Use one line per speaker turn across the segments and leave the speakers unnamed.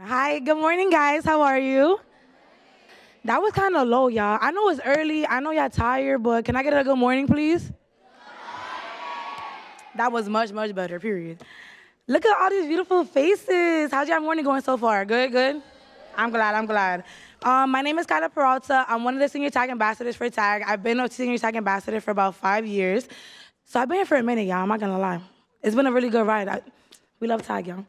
Hi, good morning, guys. How are you? That was kind of low, y'all. I know it's early. I know y'all tired, but can I get a good morning, please? That was much, much better, period. Look at all these beautiful faces. How's your morning going so far? Good, good? I'm glad. My name is Kyla Peralta. I'm one of the senior tag ambassadors for TAG. I've been a senior tag ambassador for about 5 years. So I've been here for a minute, y'all. I'm not going to lie. It's been a really good ride. We love TAG, y'all.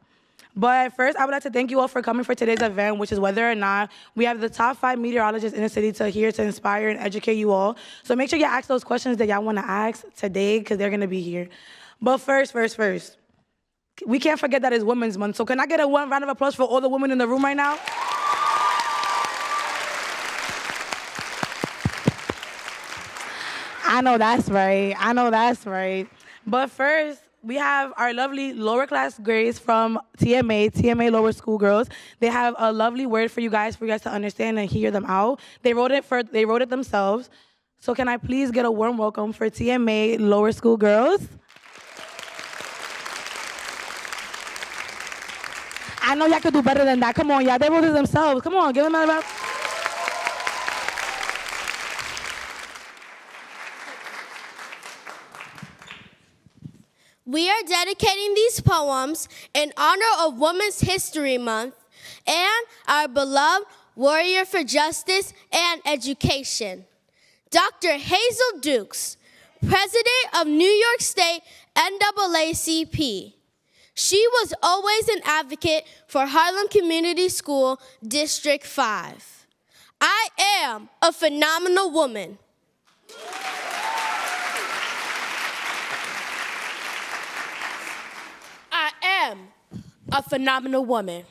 But first, I would like to thank you all for coming for today's event, which is whether or not we have the top 5 meteorologists in the city to here to inspire and educate you all. So make sure you ask those questions that y'all want to ask today because they're going to be here. But first, we can't forget that it's Women's Month. So can I get a one round of applause for all the women in the room right now? I know that's right. But first, we have our lovely lower class grades from TMA Lower School Girls. They have a lovely word for you guys to understand and hear them out. They wrote it themselves. So can I please get a warm welcome for TMA Lower School Girls? I know y'all could do better than that. Come on, y'all. They wrote it themselves. Come on, give them a round.
We are dedicating these poems in honor of Women's History Month and our beloved warrior for justice and education, Dr. Hazel Dukes, President of New York State NAACP. She was always an advocate for Harlem Community School District 5. I am a phenomenal woman. I am a phenomenal woman.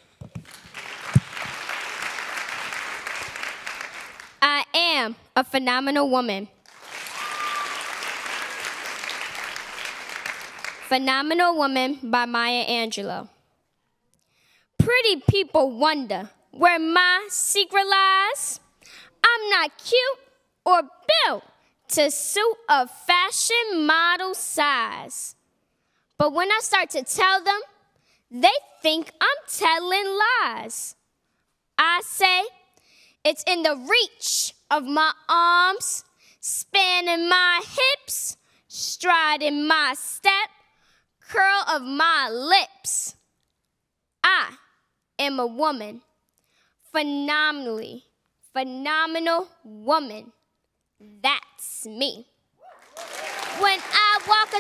I am a phenomenal woman. Phenomenal Woman by Maya Angelou. Pretty people wonder where my secret lies. I'm not cute or built to suit a fashion model size. But when I start to tell them, they think I'm telling lies. I say, it's in the reach of my arms, spanning my hips, striding my step, curl of my lips. I am a woman, phenomenal woman. That's me. When I walk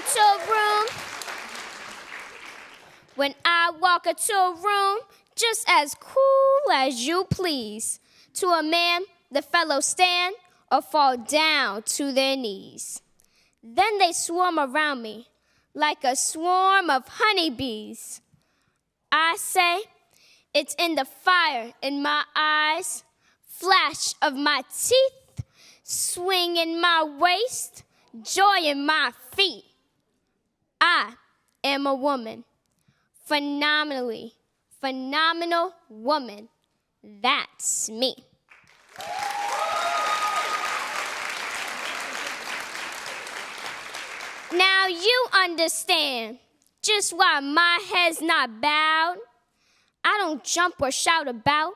into a room, just as cool as you please. To a man, the fellows stand or fall down to their knees. Then they swarm around me like a swarm of honeybees. I say, it's in the fire in my eyes, flash of my teeth, swing in my waist, joy in my feet. I am a woman, phenomenal woman. That's me. Now you understand just why my head's not bowed. I don't jump or shout about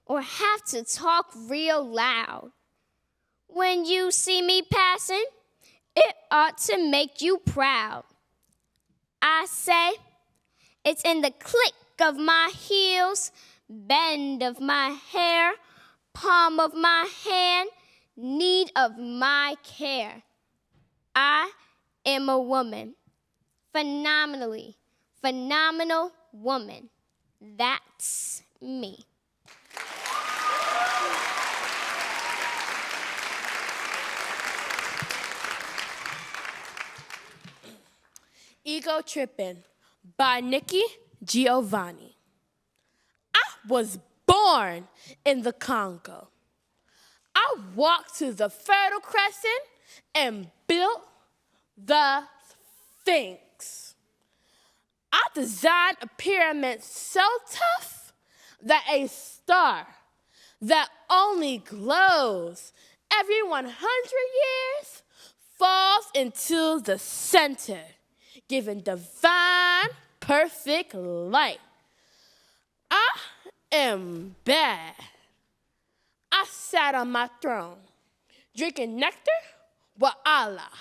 or have to talk real loud. When you see me passing, it ought to make you proud. I say, it's in the click of my heels, bend of my hair, palm of my hand, need of my care. I am a woman, phenomenal woman. That's me.
Ego Trippin' by Nikki Giovanni. I was born in the Congo. I walked to the Fertile Crescent and built the Sphinx. I designed a pyramid so tough that a star that only glows every 100 years falls into the center, giving divine, perfect light. I
am bad. I sat on my throne, drinking nectar with Allah.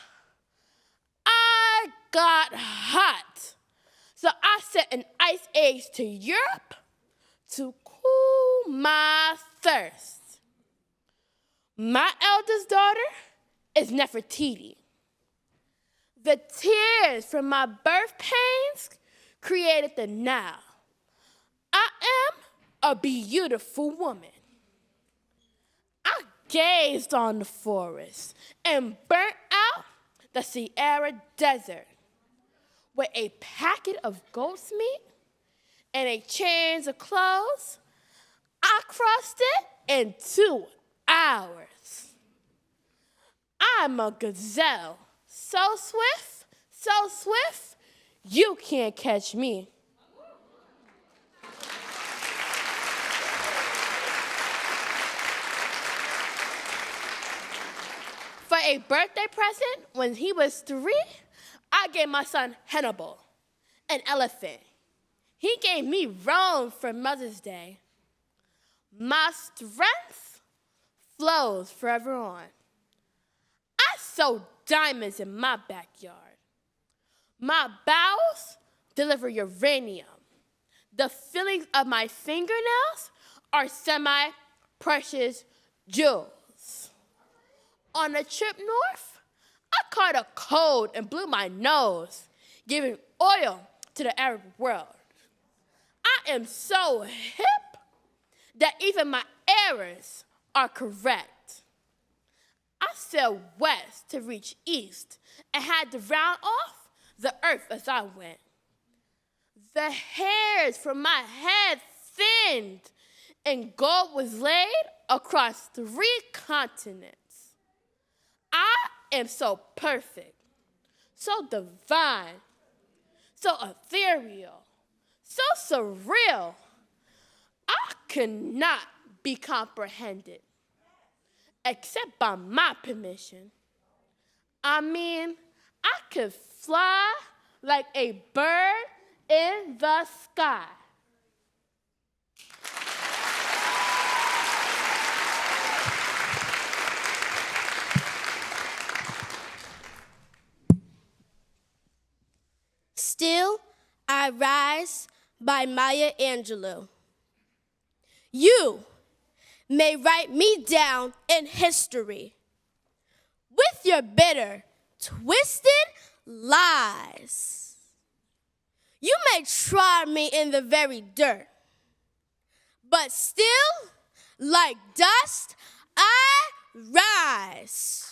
I got hot, so I sent an ice age to Europe to cool my thirst. My eldest daughter is Nefertiti. The tears from my birth pains created the Nile. I am a beautiful woman. I gazed on the forest and burnt out the Sahara Desert with a packet of goat's meat and a change of clothes. I crossed it in 2 hours. I'm a gazelle, so swift, you can't catch me. For a birthday present, when he was 3, I gave my son Hannibal, an elephant. He gave me Rome for Mother's Day. My strength flows forever on. I sow diamonds in my backyard. My bowels deliver uranium. The fillings of my fingernails are semi-precious jewels. On a trip north, I caught a cold and blew my nose, giving oil to the Arab world. I am so hip that even my errors are correct. I sailed west to reach east and had to round off the earth as I went. The hairs from my head thinned, and gold was laid across 3 continents. I am so perfect, so divine, so ethereal, so surreal. I cannot be comprehended, except by my permission. I mean, I could fly like a bird in the sky.
Still, I Rise by Maya Angelou. You may write me down in history with your bitter, twisted lies. You may try me in the very dirt, but still, like dust, I rise.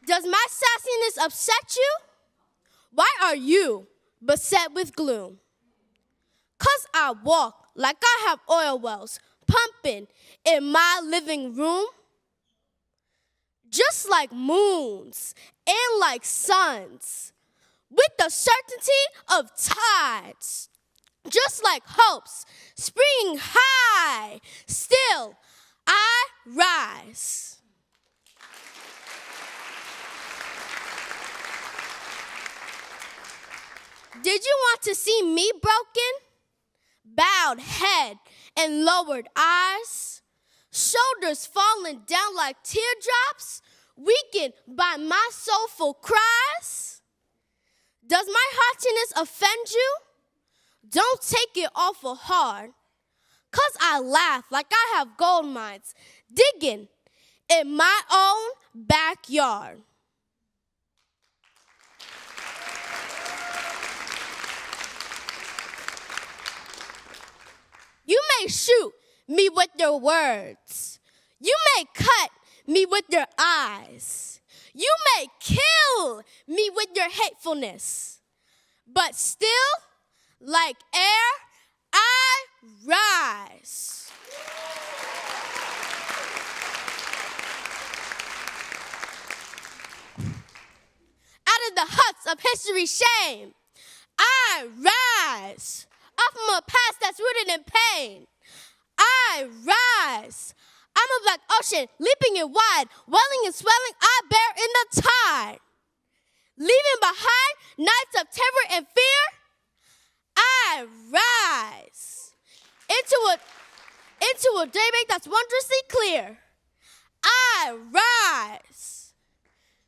Does my sassiness upset you? Why are you beset with gloom? 'Cause I walk like I have oil wells pumping in my living room. Just like moons and like suns, with the certainty of tides. Just like hopes springing high, still I rise. Did you want to see me broken? Bowed head and lowered eyes, shoulders falling down like teardrops, weakened by my soulful cries? Does my haughtiness offend you? Don't take it awful hard, 'cause I laugh like I have gold mines digging in my own backyard. You may shoot me with your words. You may cut me with your eyes. You may kill me with your hatefulness. But still, like air, I rise. Out of the huts of history's shame, I rise. Up from a past that's rooted in pain, I rise. I'm a black ocean, leaping and wide, welling and swelling, I bear in the tide. Leaving behind nights of terror and fear, I rise into a daybreak that's wondrously clear. I rise,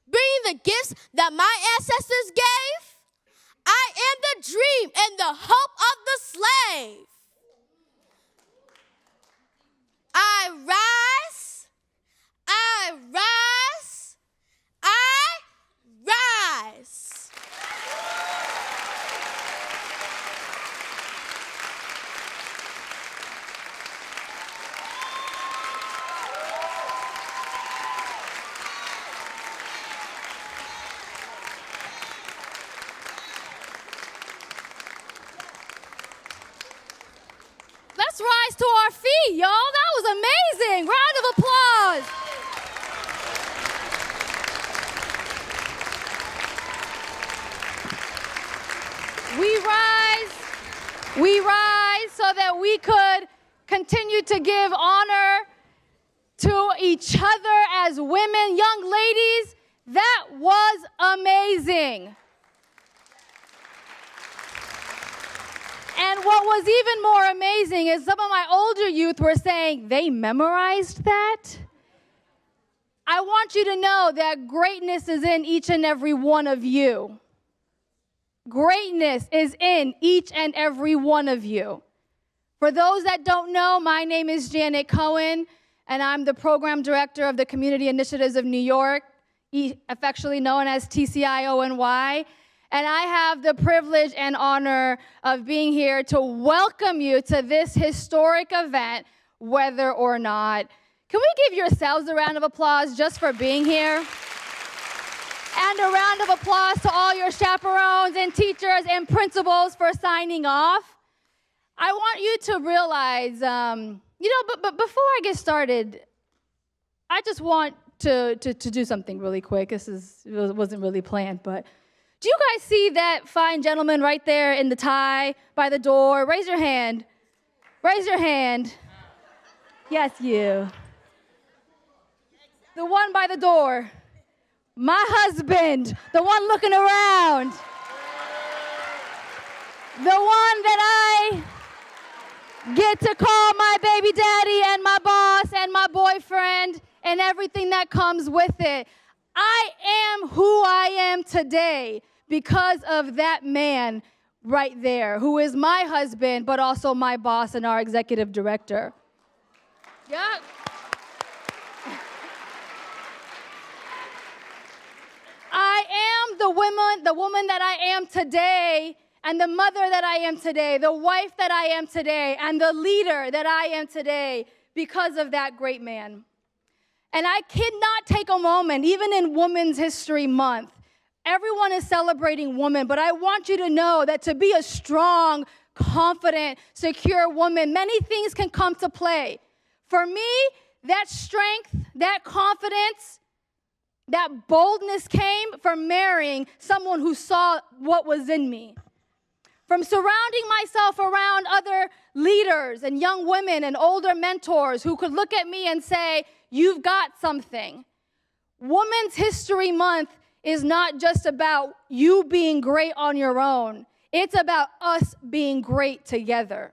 bringing the gifts that my ancestors gave. I am the dream and the hope of the slave. I rise, I rise, I rise.
Let's rise to our feet, y'all. That was amazing. Round of applause. We rise so that we could continue to give honor to each other as women. Young ladies, that was amazing. And what was even more amazing is some of my older youth were saying they memorized that. I want you to know that greatness is in each and every one of you. Greatness is in each and every one of you. For those that don't know, my name is Janet Cohen, and I'm the program director of the Community Initiatives of New York, affectionately known as TCIONY. And I have the privilege and honor of being here to welcome you to this historic event, whether or not. Can we give yourselves a round of applause just for being here? And a round of applause to all your chaperones and teachers and principals for signing off. I want you to realize, but before I get started, I just want to do something really quick. It wasn't really planned, but do you guys see that fine gentleman right there in the tie by the door? Raise your hand. Raise your hand. Yes, you. The one by the door. My husband, the one looking around. The one that I get to call my baby daddy and my boss and my boyfriend and everything that comes with it. I am who I am today because of that man right there, who is my husband, but also my boss and our executive director. Yeah. I am the woman that I am today, and the mother that I am today, the wife that I am today, and the leader that I am today because of that great man. And I cannot take a moment, even in Women's History Month. Everyone is celebrating women, but I want you to know that to be a strong, confident, secure woman, many things can come to play. For me, that strength, that confidence, that boldness came from marrying someone who saw what was in me. From surrounding myself around other leaders and young women and older mentors who could look at me and say, "You've got something." Women's History Month is not just about you being great on your own. It's about us being great together.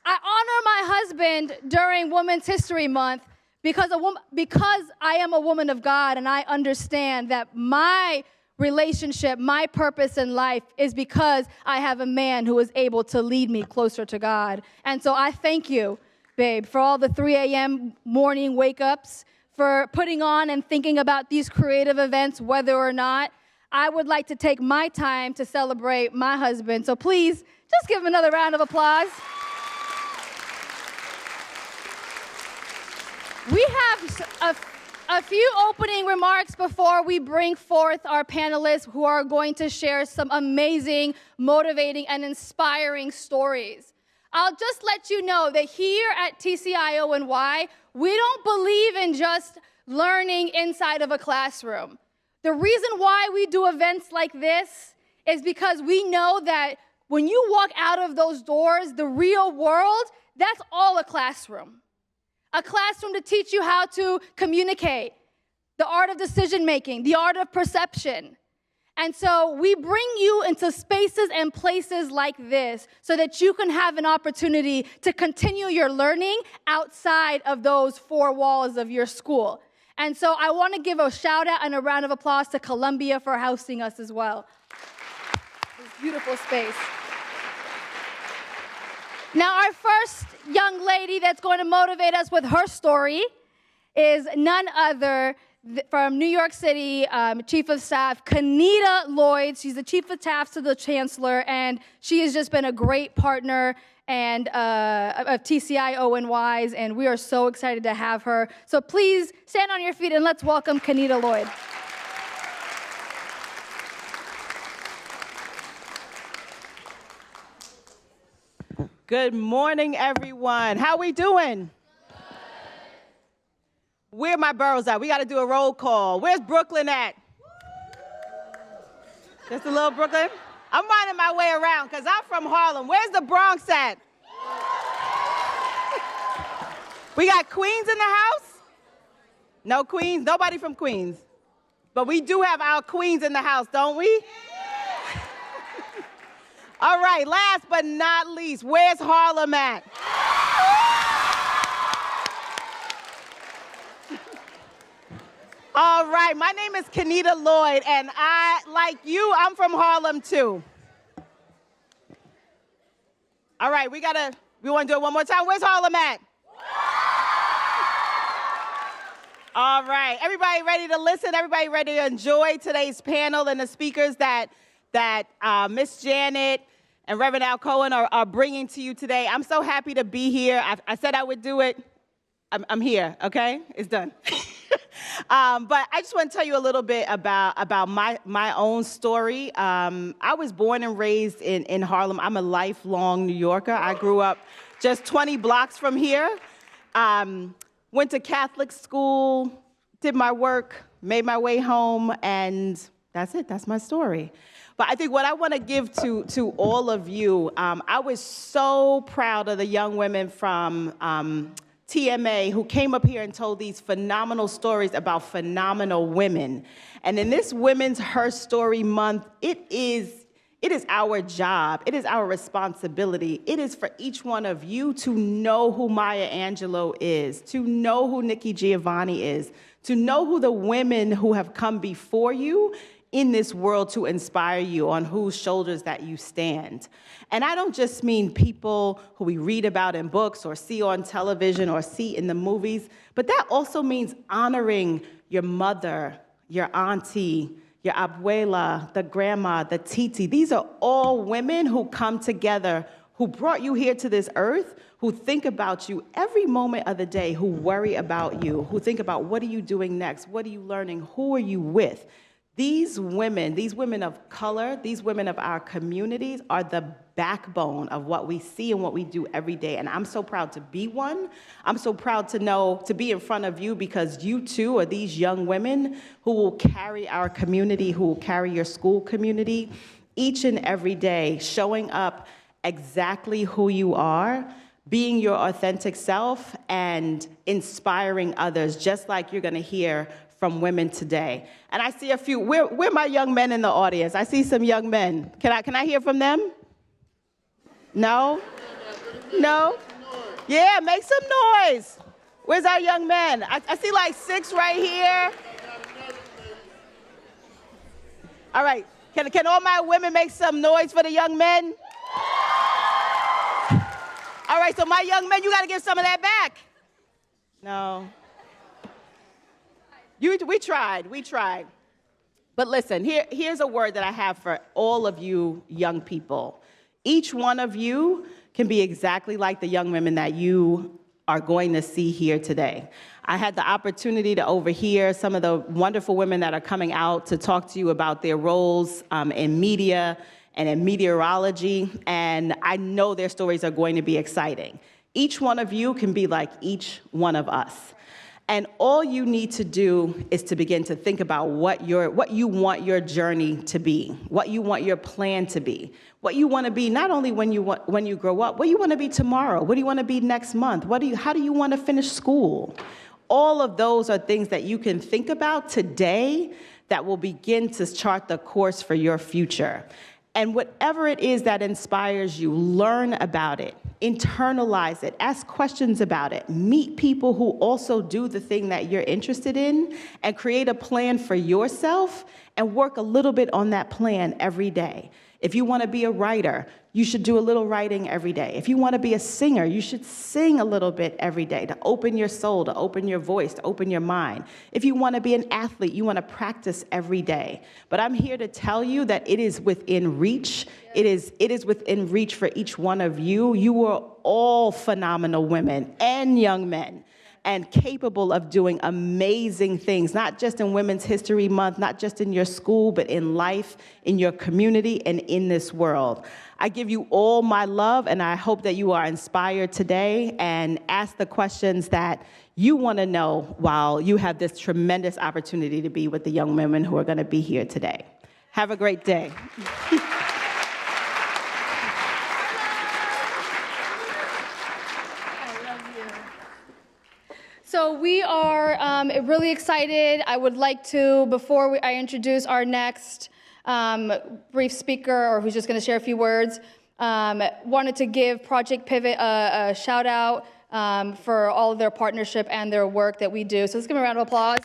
I honor my husband during Women's History Month because I am a woman of God, and I understand that my relationship, my purpose in life is because I have a man who is able to lead me closer to God. And so I thank you, babe, for all the 3 a.m. morning wake-ups, for putting on and thinking about these creative events, whether or not. I would like to take my time to celebrate my husband. So please, just give him another round of applause. We have a few opening remarks before we bring forth our panelists who are going to share some amazing, motivating, and inspiring stories. I'll just let you know that here at TCIONY, we don't believe in just learning inside of a classroom. The reason why we do events like this is because we know that when you walk out of those doors, the real world, that's all a classroom. A classroom to teach you how to communicate, the art of decision making, the art of perception. And so we bring you into spaces and places like this so that you can have an opportunity to continue your learning outside of those four walls of your school. And so I want to give a shout out and a round of applause to Columbia for hosting us as well. This beautiful space. Now, our first young lady that's going to motivate us with her story is none other from New York City, Chief of Staff, Kenita Lloyd. She's the Chief of Staff to the Chancellor, and she has just been a great partner and of TCI ONYs, and we are so excited to have her. So please stand on your feet and let's welcome Kenita Lloyd.
Good morning, everyone. How we doing? Where my boroughs at? We got to do a roll call. Where's Brooklyn at? Just a little Brooklyn? I'm finding my way around because I'm from Harlem. Where's the Bronx at? We got Queens in the house? No Queens? Nobody from Queens. But we do have our Queens in the house, don't we? All right, last but not least, where's Harlem at? All right, my name is Kenita Lloyd, and like you, I'm from Harlem too. All right, we want to do it one more time. Where's Harlem at? All right, everybody ready to listen? Everybody ready to enjoy today's panel and the speakers that Miss Janet and Reverend Al Cohen are bringing to you today? I'm so happy to be here. I said I would do it. I'm here, okay? It's done. But I just want to tell you a little bit about my own story. I was born and raised in Harlem. I'm a lifelong New Yorker. I grew up just 20 blocks from here. Went to Catholic school, did my work, made my way home, and that's it. That's my story. But I think what I want to give to all of you, I was so proud of the young women from TMA who came up here and told these phenomenal stories about phenomenal women. And in this Women's Her Story Month, it is our job, it is our responsibility, it is for each one of you to know who Maya Angelou is, to know who Nikki Giovanni is, to know who the women who have come before you in this world to inspire you, on whose shoulders that you stand. And I don't just mean people who we read about in books or see on television or see in the movies, but that also means honoring your mother, your auntie, your abuela, the grandma, the titi. These are all women who come together, who brought you here to this earth, who think about you every moment of the day, who worry about you, who think about what are you doing next, what are you learning, who are you with. These women of color, these women of our communities are the backbone of what we see and what we do every day. And I'm so proud to be one. I'm so proud to be in front of you because you too are these young women who will carry our community, who will carry your school community each and every day, showing up exactly who you are, being your authentic self, and inspiring others, just like you're going to hear from women today. And I see a few. Where are my young men in the audience? I see some young men. Can I hear from them? No? No? Yeah, make some noise. Where's our young men? I see like 6 right here. All right. Can all my women make some noise for the young men? All right, so my young men, you got to give some of that back. No. We tried. But listen, here's a word that I have for all of you young people. Each one of you can be exactly like the young women that you are going to see here today. I had the opportunity to overhear some of the wonderful women that are coming out to talk to you about their roles in media and in meteorology, and I know their stories are going to be exciting. Each one of you can be like each one of us. And all you need to do is to begin to think about what you want your journey to be, what you want your plan to be, what you want to be not only when you grow up, what you want to be tomorrow, what do you want to be next month, how do you want to finish school? All of those are things that you can think about today that will begin to chart the course for your future. And whatever it is that inspires you, learn about it, internalize it, ask questions about it, meet people who also do the thing that you're interested in, and create a plan for yourself and work a little bit on that plan every day. If you want to be a writer, you should do a little writing every day. If you want to be a singer, you should sing a little bit every day to open your soul, to open your voice, to open your mind. If you want to be an athlete, you want to practice every day. But I'm here to tell you that it is within reach. It is within reach for each one of you. You are all phenomenal women and young men, and capable of doing amazing things, not just in Women's History Month, not just in your school, but in life, in your community, and in this world. I give you all my love, and I hope that you are inspired today and ask the questions that you want to know while you have this tremendous opportunity to be with the young women who are going to be here today. Have a great day.
So we are really excited. I would like to, before I introduce our next brief speaker, or who's just going to share a few words, wanted to give Project Pivot a shout out for all of their partnership and their work that we do. So let's give them a round of applause.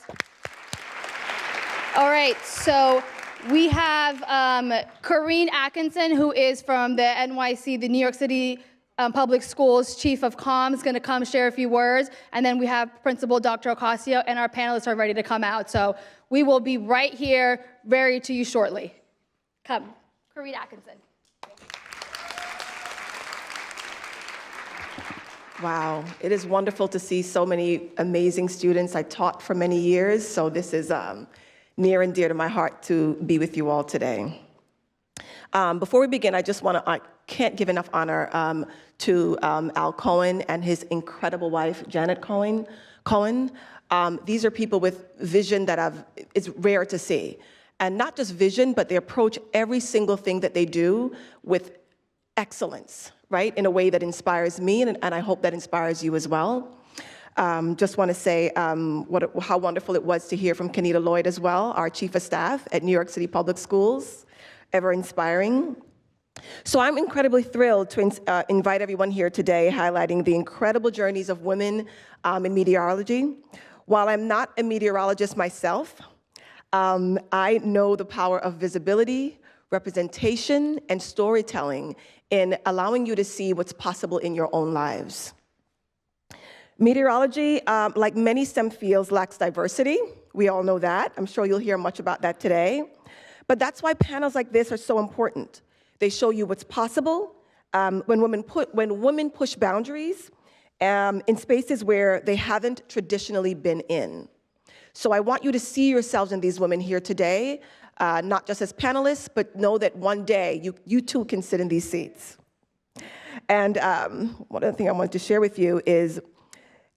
All right, so we have Corrine Atkinson, who is from the NYC, the New York City Public Schools Chief of Comms, is going to come share a few words. And then we have Principal Dr. Ocasio, and our panelists are ready to come out. So we will be right here, very to you shortly. Come, Corrine Atkinson.
Wow, it is wonderful to see so many amazing students. I taught for many years, so this is near and dear to my heart to be with you all today. Before we begin, I can't give enough honor to Al Cohen and his incredible wife, Janet Cohen. These are people with vision that it's rare to see. And not just vision, but they approach every single thing that they do with excellence, right? In a way that inspires me, and I hope that inspires you as well. Just want to say how wonderful it was to hear from Kenita Lloyd as well, our Chief of Staff at New York City Public Schools, ever inspiring. So I'm incredibly thrilled to invite everyone here today, highlighting the incredible journeys of women in meteorology. While I'm not a meteorologist myself, I know the power of visibility, representation, and storytelling in allowing you to see what's possible in your own lives. Meteorology, like many STEM fields, lacks diversity. We all know that. I'm sure you'll hear much about that today. But that's why panels like this are so important. They show you what's possible when women push boundaries in spaces where they haven't traditionally been in. So I want you to see yourselves in these women here today, not just as panelists, but know that one day you too can sit in these seats. And one other thing I wanted to share with you is,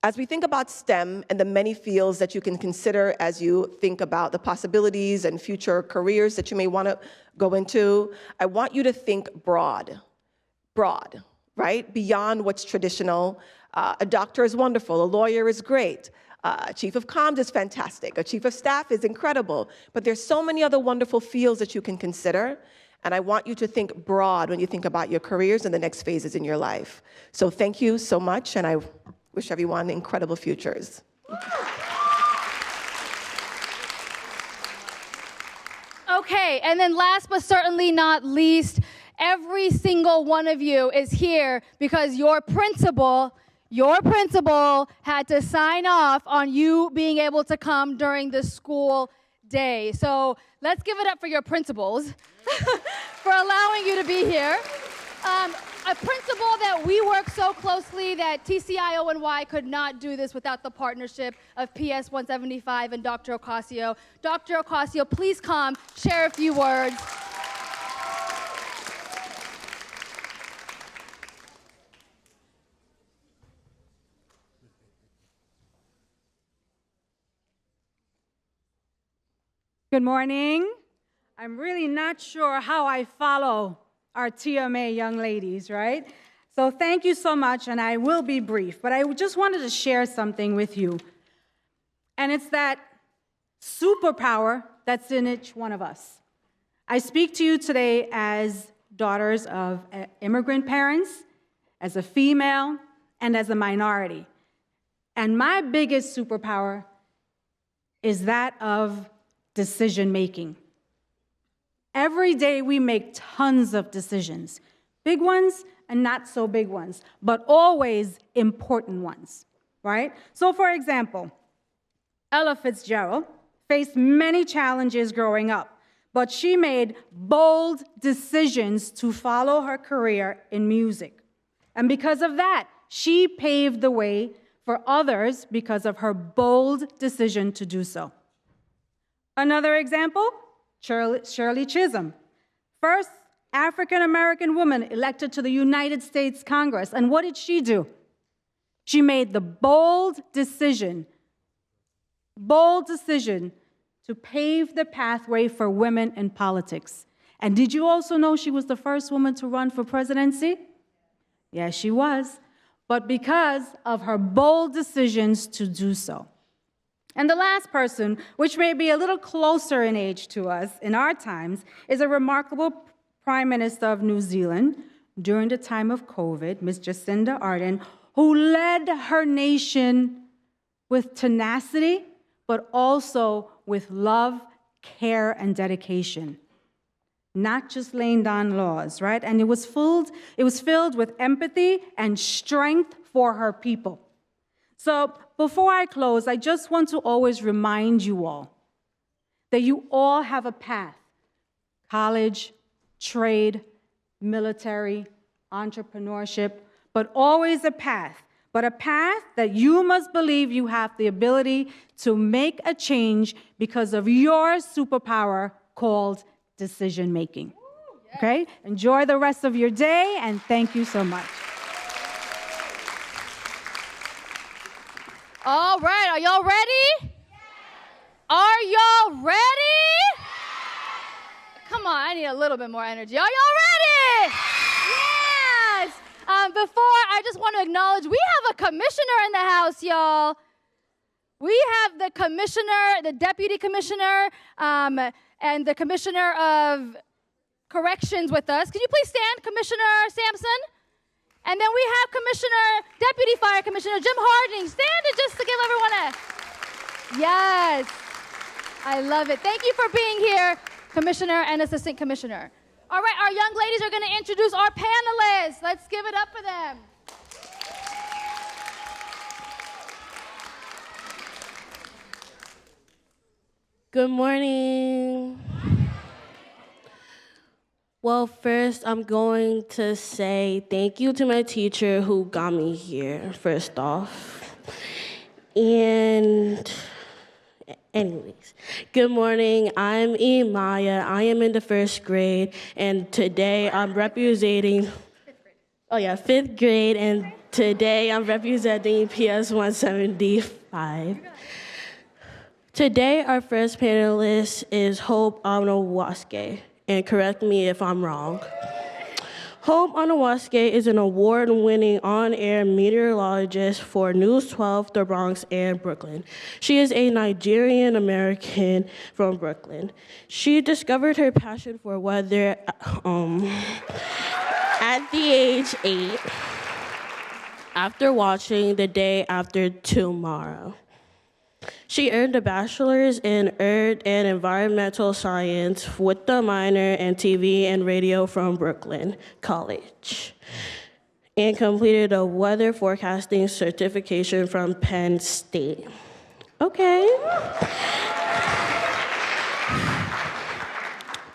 as we think about STEM and the many fields that you can consider as you think about the possibilities and future careers that you may want to go into, I want you to think broad, right? Beyond what's traditional. A doctor is wonderful, a lawyer is great, a chief of comms is fantastic, a chief of staff is incredible, but there's so many other wonderful fields that you can consider, and I want you to think broad when you think about your careers and the next phases in your life. So thank you so much, and I wish everyone incredible futures.
Okay, and then last but certainly not least, every single one of you is here because your principal had to sign off on you being able to come during the school day. So let's give it up for your principals for allowing you to be here. A principle that we work so closely that TCIO&Y could not do this without the partnership of PS 175 and Dr. Ocasio. Dr. Ocasio, please come, share a few words.
Good morning. I'm really not sure how I follow our TMA young ladies, right? So thank you so much, and I will be brief, but I just wanted to share something with you. And it's that superpower that's in each one of us. I speak to you today as daughters of immigrant parents, as a female, and as a minority. And my biggest superpower is that of decision making. Every day we make tons of decisions, big ones and not so big ones, but always important ones, right? So for example, Ella Fitzgerald faced many challenges growing up, but she made bold decisions to follow her career in music. And because of that, she paved the way for others because of her bold decision to do so. Another example, Shirley Chisholm, first African-American woman elected to the United States Congress. And what did she do? She made the bold decision to pave the pathway for women in politics. And did you also know she was the first woman to run for presidency? Yes, she was, but because of her bold decisions to do so. And the last person, which may be a little closer in age to us in our times, is a remarkable Prime Minister of New Zealand during the time of COVID, Ms. Jacinda Ardern, who led her nation with tenacity, but also with love, care, and dedication. Not just laying down laws, right? And it was filled with empathy and strength for her people. So before I close, I just want to always remind you all that you all have a path: college, trade, military, entrepreneurship, but always a path. But a path that you must believe you have the ability to make a change because of your superpower called decision making. Okay? Enjoy the rest of your day, and thank you so much.
All right, are y'all ready? Are y'all ready? Come on, I need a little bit more energy. Are y'all ready? Yes! Before, I just want to acknowledge we have a commissioner in the house, y'all. We have the commissioner, the deputy commissioner, and the commissioner of corrections with us. Can you please stand, Commissioner Sampson? And then we have Deputy Fire Commissioner Jim Harding. Stand just to give everyone a... Yes. I love it. Thank you for being here, Commissioner and Assistant Commissioner. All right, our young ladies are going to introduce our panelists. Let's give it up for them.
Good morning. Well, first, I'm going to say thank you to my teacher who got me here, first off. And anyways, good morning. I'm Maya. I am in the first grade, and today I'm representing, fifth grade, and today I'm representing PS 175. Today, our first panelist is Hope Onawaske. And correct me if I'm wrong. Hope Onawaske is an award-winning on-air meteorologist for News 12, The Bronx, and Brooklyn. She is a Nigerian-American from Brooklyn. She discovered her passion for weather at the age 8 after watching The Day After Tomorrow. She earned a bachelor's in Earth and Environmental Science with a minor in TV and radio from Brooklyn College, and completed a weather forecasting certification from Penn State. Okay.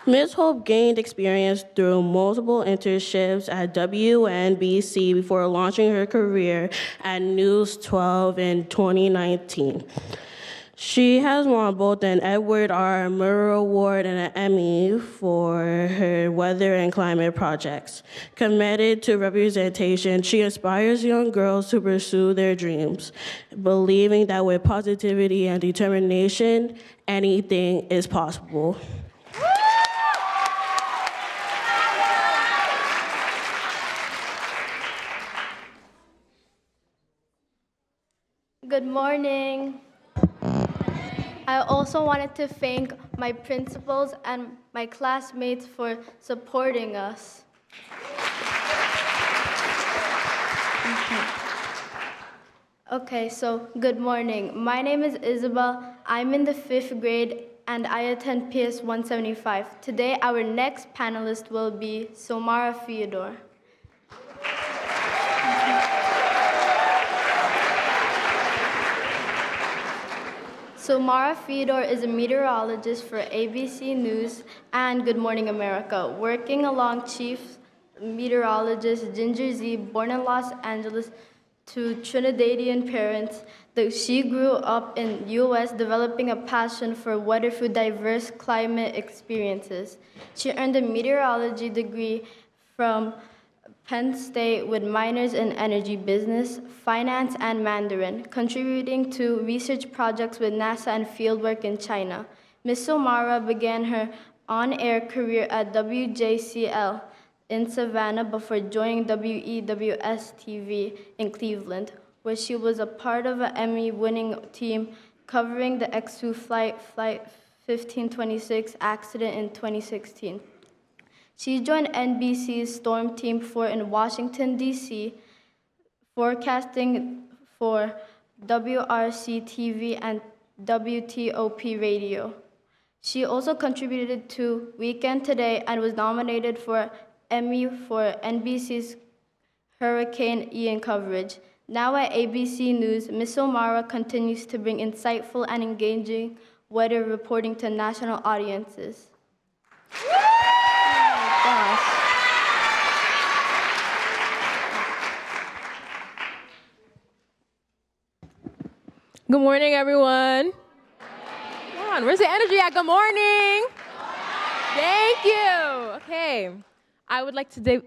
Ms. Hope gained experience through multiple internships at WNBC before launching her career at News 12 in 2019. She has won both an Edward R. Murrow Award and an Emmy for her weather and climate projects. Committed to representation, she inspires young girls to pursue their dreams, believing that with positivity and determination, anything is possible.
Good morning. I also wanted to thank
my principals, and my classmates for supporting us. Okay, so good morning. My name is Isabel. I'm in the 5th grade and I attend PS 175. Today, our next panelist will be Somara Theodore. Somara Theodore is a meteorologist for ABC News and Good Morning America, working along Chief Meteorologist Ginger Z, born in Los Angeles to Trinidadian parents. She grew up in U.S., developing a passion for weather through diverse climate experiences. She earned a meteorology degree from Penn State with minors in energy business, finance, and Mandarin, contributing to research projects with NASA and fieldwork in China. Ms. Somara began her on-air career at WJCL in Savannah before joining WEWS-TV in Cleveland, where she was a part of an Emmy-winning team covering the X-2 Flight 1526 accident in 2016. She joined NBC's Storm Team 4 in Washington, D.C., forecasting for WRC-TV and WTOP Radio. She also contributed to Weekend Today and was nominated for Emmy for NBC's Hurricane Ian coverage. Now at ABC News, Ms. Somara continues to bring insightful and engaging weather reporting to national audiences.
Good morning, everyone. Come on, where's the energy at? Good morning. Thank you. Okay, I would like to do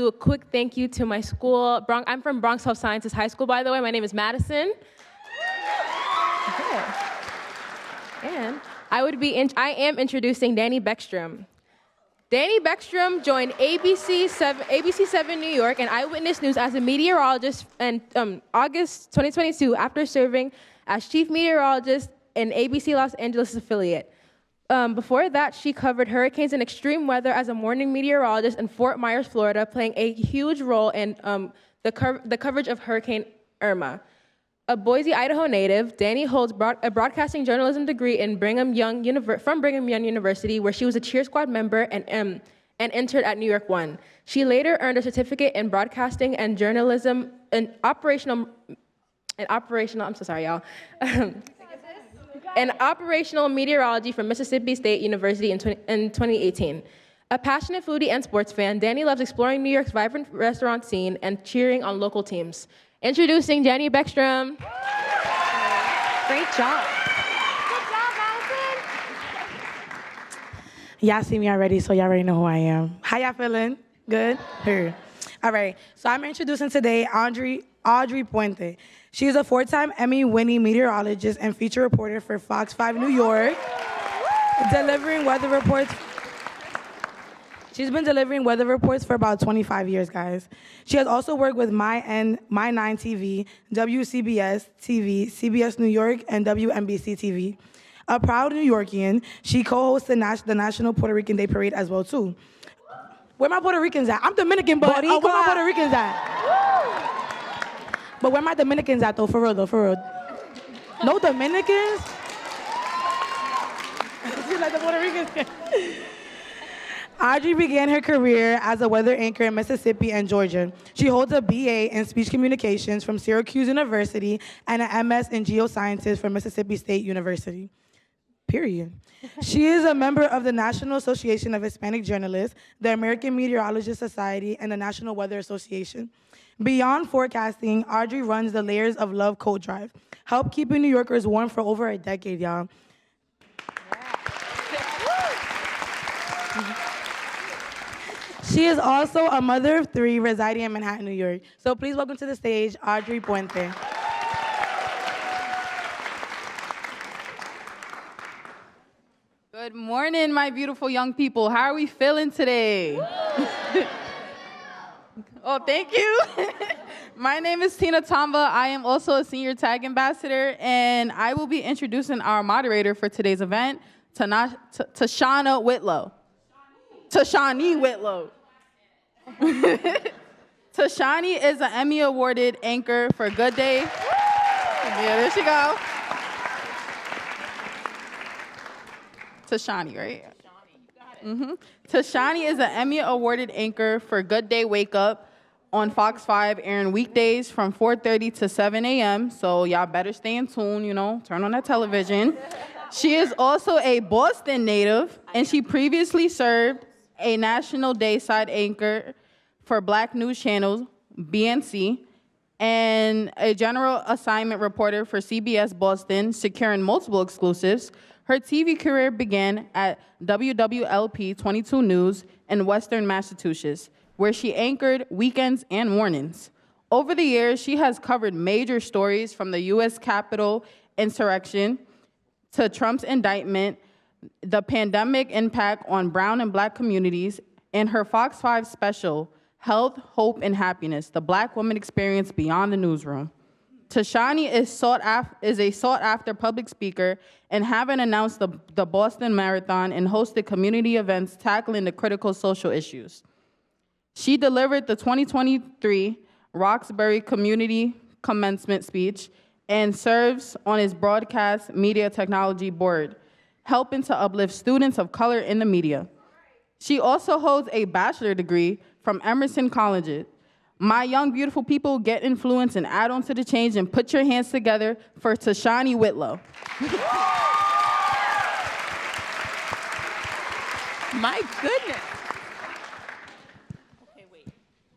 a quick thank you to my school. I'm from Bronx Health Sciences High School, by the way. My name is Madison. Okay. And I am introducing Danny Beckstrom. Danny Beckstrom joined ABC 7 New York and Eyewitness News as a meteorologist in August 2022 after serving as chief meteorologist in ABC Los Angeles affiliate. Before that, she covered hurricanes and extreme weather as a morning meteorologist in Fort Myers, Florida, playing a huge role in the coverage of Hurricane Irma. A Boise, Idaho native, Danny holds a broadcasting journalism degree in Brigham Young University, where she was a cheer squad member and entered at New York 1. She later earned a certificate in broadcasting and journalism and operational, I'm so sorry, y'all. And operational meteorology from Mississippi State University in 2018. A passionate foodie and sports fan, Danny loves exploring New York's vibrant restaurant scene and cheering on local teams. Introducing Danny Beckstrom.
Great job.
Good job, Madison.
Y'all see me already, so y'all already know who I am. How y'all feeling? Good? Here. All right, so I'm introducing today Audrey Puente. She is a 4-time Emmy-winning meteorologist and feature reporter for Fox 5 New York, delivering weather reports. She's been delivering weather reports for about 25 years, guys. She has also worked with My 9 TV, WCBS TV, CBS New York, and WNBC TV. A proud New Yorkian, she co-hosts the National Puerto Rican Day Parade as well, too. Where my Puerto Ricans at? I'm Dominican, but where my Puerto Ricans at? But where my Dominicans at, though? For real, No Dominicans? She's like the Puerto Ricans. Audrey began her career as a weather anchor in Mississippi and Georgia. She holds a BA in speech communications from Syracuse University and an MS in geosciences from Mississippi State University. Period. She is a member of the National Association of Hispanic Journalists, the American Meteorologists Society, and the National Weather Association. Beyond forecasting, Audrey runs the Layers of Love coat drive, help keeping New Yorkers warm for over a decade, y'all. She is also a mother of 3 residing in Manhattan, New York. So please welcome to the stage, Audrey Puente.
Good morning, my beautiful young people. How are we feeling today? Oh, thank you. My name is Tina Tamba. I am also a senior tag ambassador, and I will be introducing our moderator for today's event, Tashana Whitlow. Tashani Whitlow. Tashani is an Emmy-awarded anchor for Good Day. Yeah, there she go. Tashani, right? Mm-hmm. Tashani is an Emmy-awarded anchor for Good Day Wake Up on Fox 5, airing weekdays from 4:30 to 7 a.m. So y'all better stay in tune, turn on that television. She is also a Boston native, and she previously served a national dayside anchor for Black news channel, BNC, and a general assignment reporter for CBS Boston, securing multiple exclusives. Her TV career began at WWLP 22 News in Western Massachusetts, where she anchored weekends and mornings. Over the years, she has covered major stories from the U.S. Capitol insurrection to Trump's indictment, the pandemic impact on brown and Black communities, and her Fox 5 special, Health, Hope, and Happiness, the Black Woman Experience Beyond the Newsroom. Tashani is a sought-after public speaker and having announced the Boston Marathon and hosted community events tackling the critical social issues. She delivered the 2023 Roxbury Community Commencement Speech and serves on its Broadcast Media Technology Board, helping to uplift students of color in the media. She also holds a bachelor's degree from Emerson College. My young, beautiful people, get influence and add on to the change and put your hands together for Tashani Whitlow.
My goodness. Okay, wait.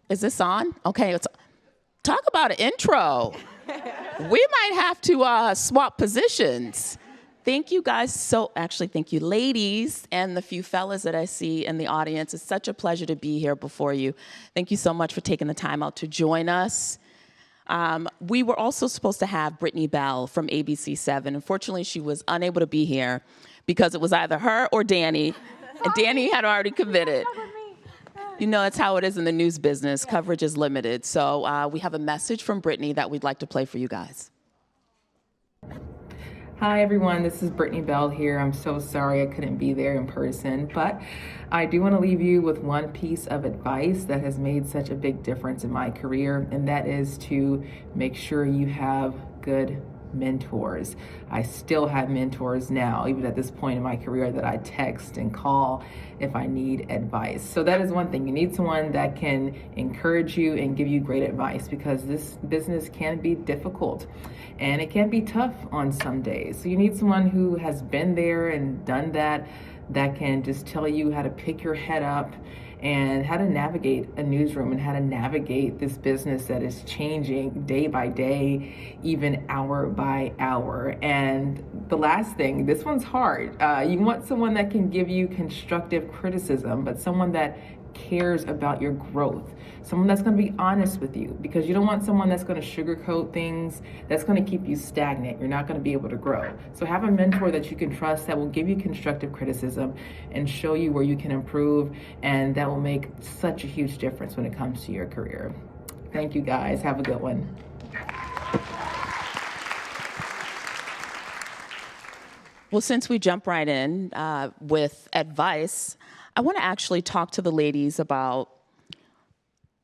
Is this on? Okay, talk about an intro. We might have to swap positions. Thank you guys thank you ladies and the few fellas that I see in the audience. It's such a pleasure to be here before you. Thank you so much for taking the time out to join us. We were also supposed to have Brittany Bell from ABC 7. Unfortunately, she was unable to be here because it was either her or Danny, and Danny had already committed. That's how it is in the news business. Coverage is limited. So we have a message from Brittany that we'd like to play for you guys.
Hi everyone, this is Brittany Bell here. I'm so sorry I couldn't be there in person, but I do want to leave you with one piece of advice that has made such a big difference in my career, and that is to make sure you have good mentors. I still have mentors now, even at this point in my career, that I text and call if I need advice. So that is one thing. You need someone that can encourage you and give you great advice, because this business can be difficult and it can be tough on some days. So you need someone who has been there and done that can just tell you how to pick your head up and how to navigate a newsroom and how to navigate this business that is changing day by day, even hour by hour. And the last thing, this one's hard. You want someone that can give you constructive criticism, but someone that cares about your growth, someone that's going to be honest with you, because you don't want someone that's going to sugarcoat things, that's going to keep you stagnant. You're not going to be able to grow. So have a mentor that you can trust that will give you constructive criticism and show you where you can improve, and that will make such a huge difference when it comes to your career. Thank you guys. Have a good one.
Well, since we jump right in with advice, I want to actually talk to the ladies about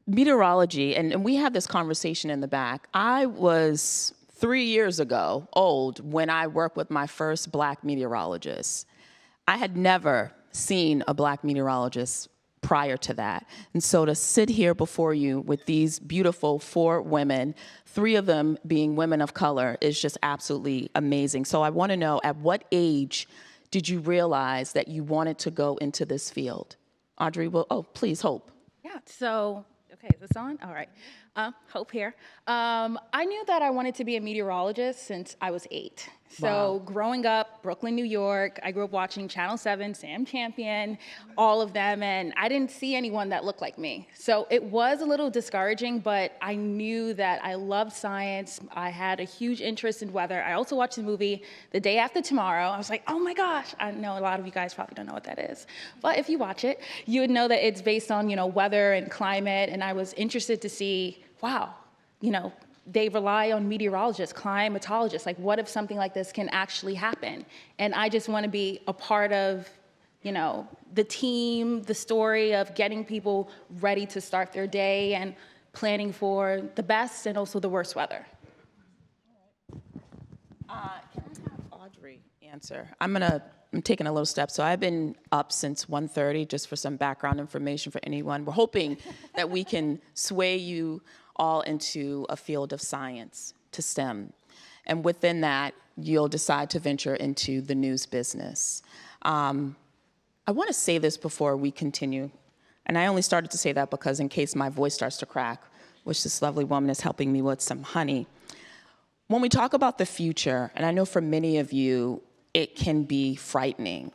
meteorology, and we had this conversation in the back. I was 3 years ago old when I worked with my first Black meteorologist. I had never seen a Black meteorologist prior to that. And so to sit here before you with these beautiful 4 women, 3 of them being women of color, is just absolutely amazing. So I want to know, at what age did you realize that you wanted to go into this field? Audrey, please, Hope.
Yeah, so, okay, is this on? All right. Hope here. I knew that I wanted to be a meteorologist since I was 8. So growing up, Brooklyn, New York, I grew up watching Channel 7, Sam Champion, all of them, and I didn't see anyone that looked like me. So it was a little discouraging, but I knew that I loved science. I had a huge interest in weather. I also watched the movie The Day After Tomorrow. I was like, oh my gosh. I know a lot of you guys probably don't know what that is, but if you watch it, you would know that it's based on, weather and climate, and I was interested to see, wow, they rely on meteorologists, climatologists. Like, what if something like this can actually happen? And I just want to be a part of, you know, the team, the story of getting people ready to start their day and planning for the best and also the worst weather.
Can I have Audrey answer? I'm taking a little step. So I've been up since 1:30, just for some background information for anyone. We're hoping that we can sway you all into a field of science, to STEM. And within that, you'll decide to venture into the news business. I want to say this before we continue. And I only started to say that because in case my voice starts to crack, which this lovely woman is helping me with some honey. When we talk about the future, and I know for many of you, it can be frightening.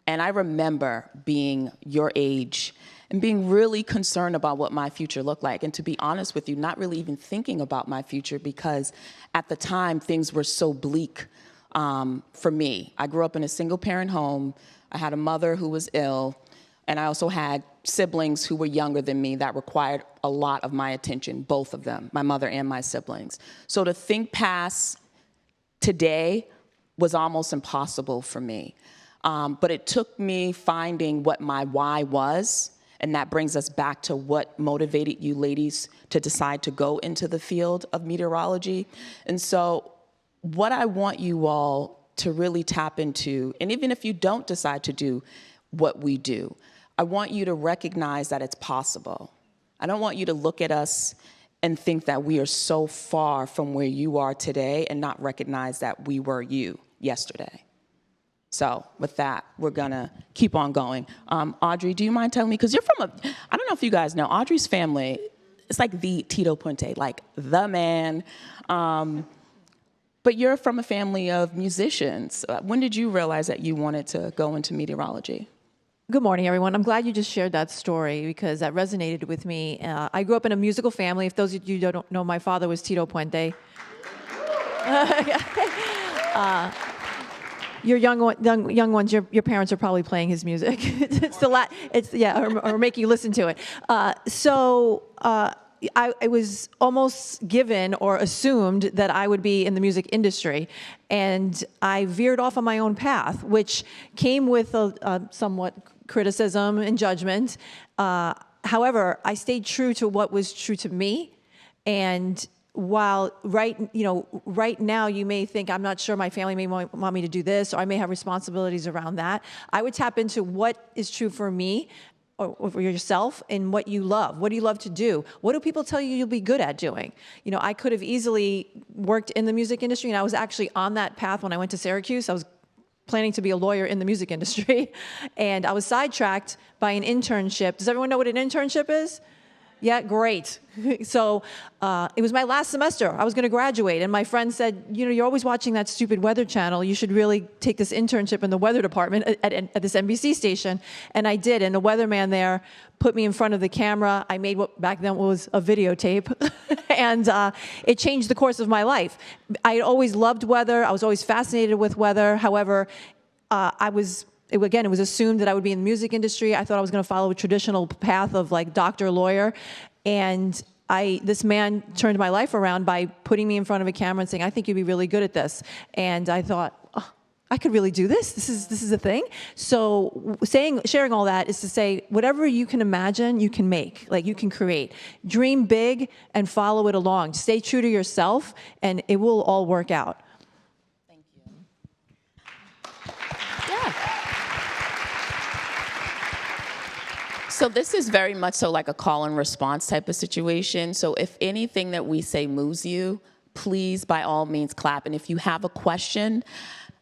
And I remember being your age and being really concerned about what my future looked like. And to be honest with you, not really even thinking about my future because at the time, things were so bleak for me. I grew up in a single parent home. I had a mother who was ill. And I also had siblings who were younger than me that required a lot of my attention, both of them, my mother and my siblings. So to think past today was almost impossible for me. But it took me finding what my why was, and that brings us back to what motivated you ladies to decide to go into the field of meteorology. And so what I want you all to really tap into, and even if you don't decide to do what we do, I want you to recognize that it's possible. I don't want you to look at us and think that we are so far from where you are today and not recognize that we were you yesterday. So with that, we're gonna keep on going. Audrey, do you mind telling me, because you're from I don't know if you guys know, Audrey's family, it's like the Tito Puente, like the man. But you're from a family of musicians. When did you realize that you wanted to go into meteorology?
Good morning, everyone. I'm glad you just shared that story because that resonated with me. I grew up in a musical family. If those of you don't know, my father was Tito Puente. Your young ones, your parents are probably playing his music. Or making you listen to it. I was almost given or assumed that I would be in the music industry, and I veered off on my own path, which came with a somewhat criticism and judgment. However, I stayed true to what was true to me, and while right now you may think, I'm not sure, my family may want me to do this, or I may have responsibilities around that, I would tap into what is true for me, or for yourself, and what you love. What do you love to do? What do people tell you you'll be good at doing? You know, I could have easily worked in the music industry, and I was actually on that path when I went to Syracuse. I was planning to be a lawyer in the music industry, and I was sidetracked by an internship. Does everyone know what an internship is? Yeah, great. So it was my last semester. I was going to graduate, and my friend said, you know, you're always watching that stupid weather channel. You should really take this internship in the weather department at this NBC station. And I did, and the weatherman there put me in front of the camera. I made what back then was a videotape, and it changed the course of my life. I had always loved weather. I was always fascinated with weather. However, it was assumed that I would be in the music industry. I thought I was going to follow a traditional path of like doctor, lawyer. And this man turned my life around by putting me in front of a camera and saying, I think you'd be really good at this. And I thought, oh, I could really do this. This is a thing. So sharing all that is to say, whatever you can imagine, you can make, like you can create. Dream big and follow it along. Stay true to yourself, and it will all work out.
Thank you. Yeah. So this is very much so like a call and response type of situation. So if anything that we say moves you, please, by all means, clap. And if you have a question,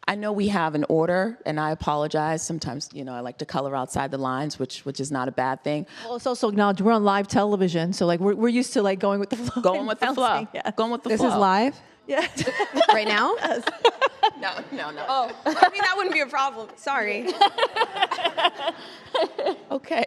I know we have an order, and I apologize. Sometimes, you know, I like to color outside the lines, which is not a bad thing.
Well, it's also acknowledged we're on live television, so like we're used to like going with the flow.
Going with the flow.
Yeah.
Going with the flow.
This is live?
Yeah.
Right now?
No.
Oh, I mean, that wouldn't be a problem. Sorry.
Okay.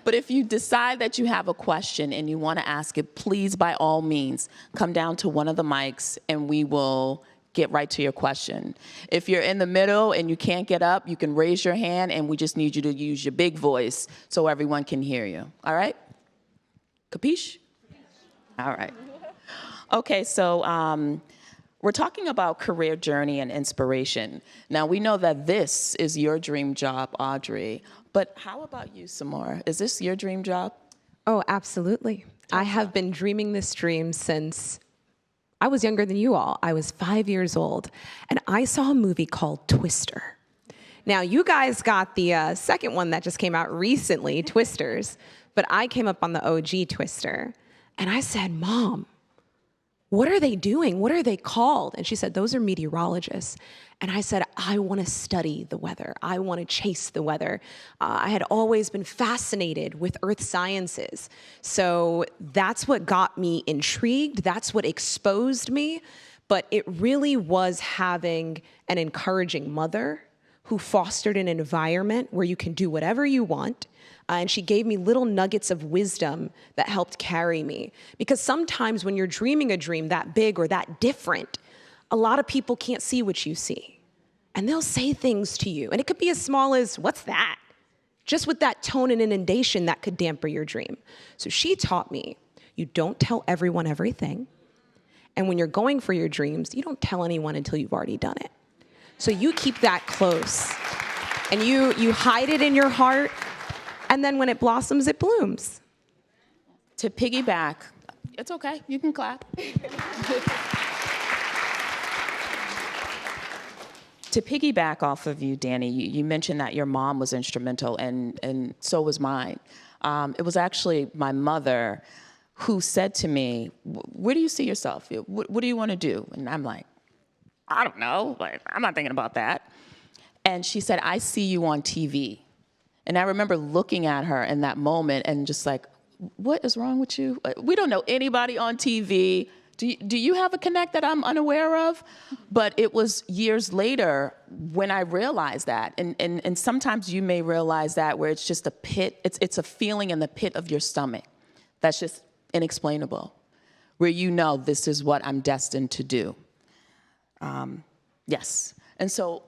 But if you decide that you have a question and you want to ask it, please, by all means, come down to one of the mics and we will get right to your question. If you're in the middle and you can't get up, you can raise your hand, and we just need you to use your big voice so everyone can hear you. All right? Capiche? All right. Okay, so we're talking about career journey and inspiration. Now, we know that this is your dream job, Audrey, but how about you, Samora? Is this your dream job?
Oh, absolutely. I have been dreaming this dream since I was younger than you all. I was 5 years old, and I saw a movie called Twister. Now, you guys got the second one that just came out recently, Twisters, but I came up on the OG Twister, and I said, Mom, what are they doing? What are they called? And she said, those are meteorologists. And I said, I want to study the weather. I want to chase the weather. I had always been fascinated with earth sciences. So that's what got me intrigued. That's what exposed me. But it really was having an encouraging mother who fostered an environment where you can do whatever you want. And she gave me little nuggets of wisdom that helped carry me. Because sometimes when you're dreaming a dream that big or that different, a lot of people can't see what you see. And they'll say things to you. And it could be as small as, what's that? Just with that tone and inundation that could dampen your dream. So she taught me, you don't tell everyone everything. And when you're going for your dreams, you don't tell anyone until you've already done it. So you keep that close. And you hide it in your heart. And then when it blossoms, it blooms.
To piggyback, it's okay, you can clap. To piggyback off of you, Danny, you mentioned that your mom was instrumental, and so was mine. It was actually my mother who said to me, where do you see yourself? What do you want to do? And I'm like, I don't know, like, I'm not thinking about that. And she said, I see you on TV. And I remember looking at her in that moment and just like, what is wrong with you? We don't know anybody on TV. Do you have a connect that I'm unaware of? But it was years later when I realized that. And sometimes you may realize that where it's just a pit, it's a feeling in the pit of your stomach that's just inexplainable, where you know this is what I'm destined to do. Yes. And so,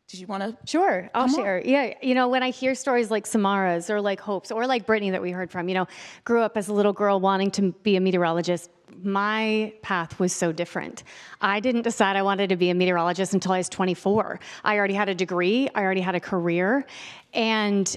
did you want to?
Sure, I'll share. Yeah, you know, when I hear stories like Samara's or like Hope's or like Brittany that we heard from, you know, grew up as a little girl wanting to be a meteorologist. My path was so different. I didn't decide I wanted to be a meteorologist until I was 24. I already had a degree, I already had a career, and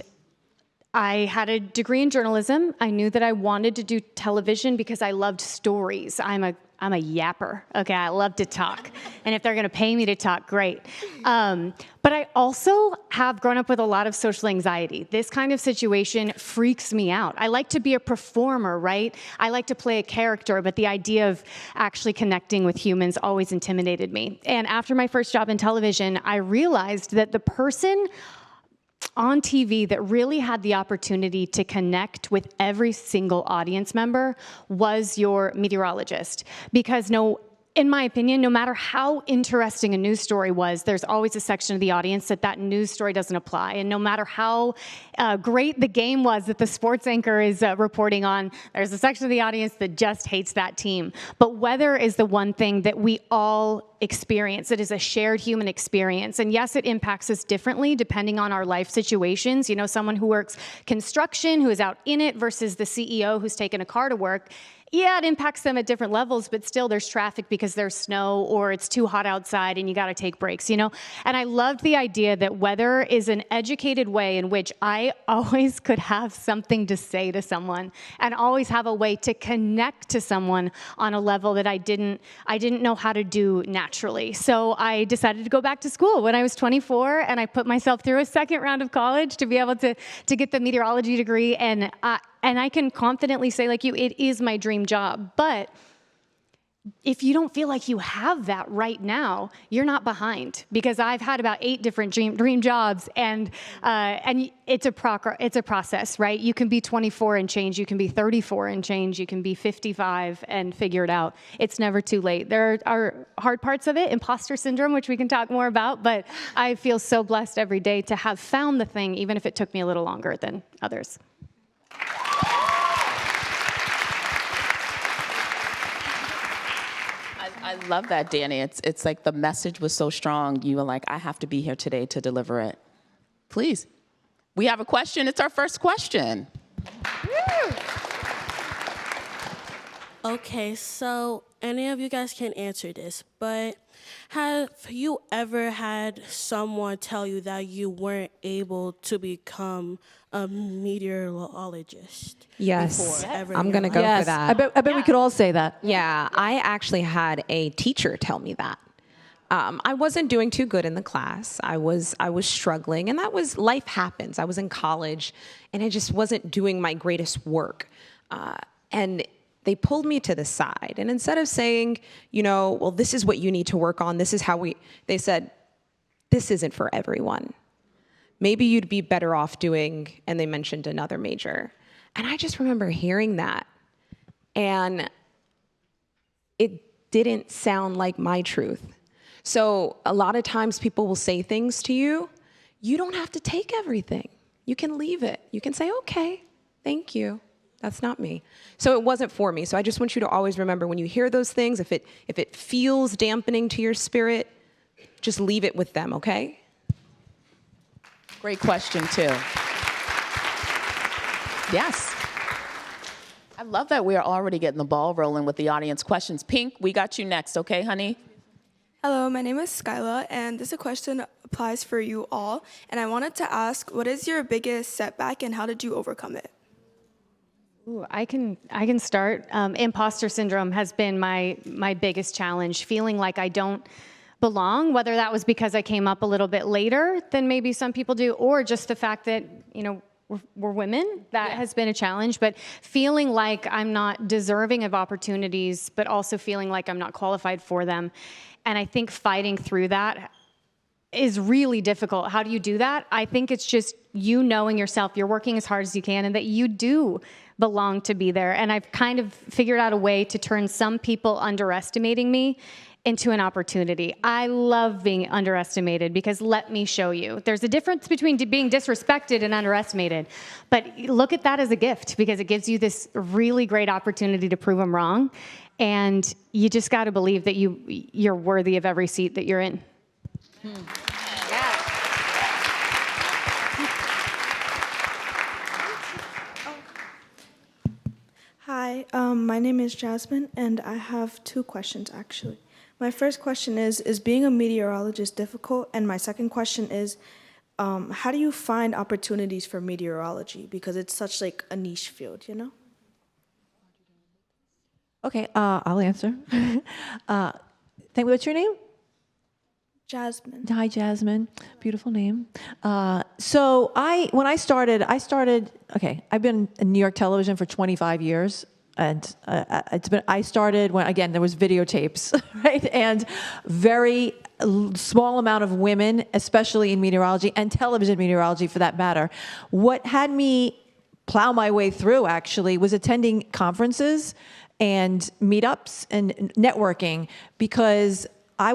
I had a degree in journalism. I knew that I wanted to do television because I loved stories. I'm a yapper. Okay, I love to talk. And if they're going to pay me to talk, great. But I also have grown up with a lot of social anxiety. This kind of situation freaks me out. I like to be a performer, right? I like to play a character, but the idea of actually connecting with humans always intimidated me. And after my first job in television, I realized that the person on TV that really had the opportunity to connect with every single audience member was your meteorologist. Because in my opinion, no matter how interesting a news story was, there's always a section of the audience that news story doesn't apply. And no matter how great the game was that the sports anchor is reporting on, there's a section of the audience that just hates that team. But weather is the one thing that we all experience. It is a shared human experience. And yes, it impacts us differently depending on our life situations. You know, someone who works construction, who is out in it, versus the CEO who's taken a car to work. Yeah, it impacts them at different levels, but still there's traffic because there's snow or it's too hot outside and you got to take breaks, you know? And I loved the idea that weather is an educated way in which I always could have something to say to someone and always have a way to connect to someone on a level that I didn't know how to do naturally. So I decided to go back to school when I was 24, and I put myself through a second round of college to be able to get the meteorology degree. And I can confidently say, like you, it is my dream job. But if you don't feel like you have that right now, you're not behind. Because I've had about 8 different dream jobs, and it's a process, right? You can be 24 and change, you can be 34 and change, you can be 55 and figure it out. It's never too late. There are hard parts of it, imposter syndrome, which we can talk more about, but I feel so blessed every day to have found the thing, even if it took me a little longer than others.
I love that, Danny. It's like the message was so strong. You were like, I have to be here today to deliver it. Please. We have a question. It's our first question.
Okay, so
any of you guys can answer this, but have you ever had someone tell you that you weren't able to become a meteorologist?
Yes,
Ever
I'm
in
going to
your
go
life?
for that.
I bet we could all say that.
Yeah, I actually had a teacher tell me that. I wasn't doing too good in the class. I was struggling, and that was, life happens. I was in college, and I just wasn't doing my greatest work. And they pulled me to the side, and instead of saying, well, this is what you need to work on, this is how they said, this isn't for everyone. Maybe you'd be better off doing, and they mentioned another major. And I just remember hearing that, and it didn't sound like my truth. So a lot of times people will say things to you. You don't have to take everything. You can leave it. You can say, okay, thank you. That's not me. So it wasn't for me. So I just want you to always remember when you hear those things, if it feels dampening to your spirit, just leave it with them, okay?
Great question, too. Yes. I love that we are already getting the ball rolling with the audience questions. Pink, we got you next, okay, honey?
Hello, my name is Skyla, and this question applies for you all. And I wanted to ask, what is your biggest setback, and how did you overcome it?
Ooh, I can start. Imposter syndrome has been my biggest challenge, feeling like I don't belong, whether that was because I came up a little bit later than maybe some people do, or just the fact that, we're women. That has been a challenge, but feeling like I'm not deserving of opportunities, but also feeling like I'm not qualified for them. And I think fighting through that is really difficult. How do you do that? I think it's just you knowing yourself, you're working as hard as you can, and that you do belong to be there. And I've kind of figured out a way to turn some people underestimating me into an opportunity. I love being underestimated because let me show you. There's a difference between being disrespected and underestimated. But look at that as a gift because it gives you this really great opportunity to prove them wrong. And you just got to believe that you're worthy of every seat that you're in.
Hi, my name is Jasmine, and I have two questions, actually. My first question is being a meteorologist difficult? And my second question is, how do you find opportunities for meteorology? Because it's such like a niche field,
Okay, I'll answer. What's your name?
Jasmine.
Hi, Jasmine. Beautiful name. So when I started, okay, I've been in New York television for 25 years. And I started when, again, there was videotapes, right? And very small amount of women, especially in meteorology and television meteorology for that matter. What had me plow my way through, actually, was attending conferences and meetups and networking because I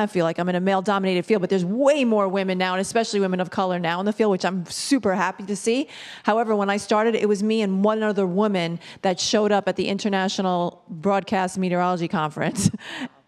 feel like I'm in a male-dominated field, but there's way more women now, and especially women of color now in the field, which I'm super happy to see. However, when I started, it was me and one other woman that showed up at the International Broadcast Meteorology Conference.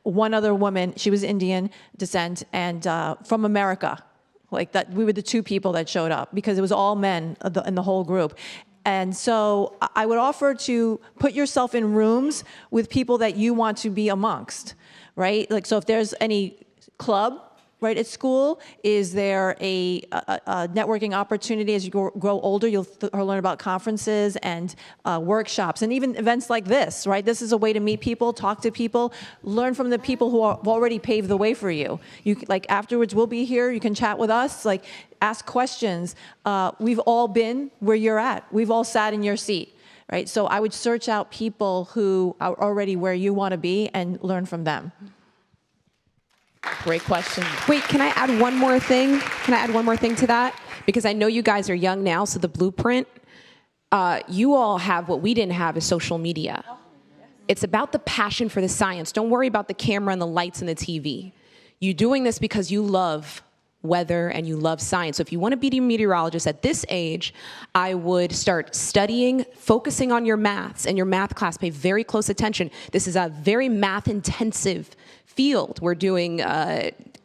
One other woman, she was Indian descent and from America. Like that, we were the two people that showed up because it was all men in the whole group. And so I would offer to put yourself in rooms with people that you want to be amongst. Right? Like, so if there's any club, right, at school, is there a networking opportunity as you grow older? You'll learn about conferences and workshops and even events like this, right? This is a way to meet people, talk to people, learn from the people who have already paved the way for you. Like afterwards, we'll be here. You can chat with us, like ask questions. We've all been where you're at. We've all sat in your seat. Right? So I would search out people who are already where you want to be and learn from them.
Great question.
Wait, can I add one more thing? To that? Because I know you guys are young now, so the blueprint, you all have what we didn't have is social media. It's about the passion for the science. Don't worry about the camera and the lights and the TV. You're doing this because you love weather and you love science. So if you want to be a meteorologist at this age, I would start studying, focusing on your maths and your math class. Pay very close attention. This is a very math intensive field. We're doing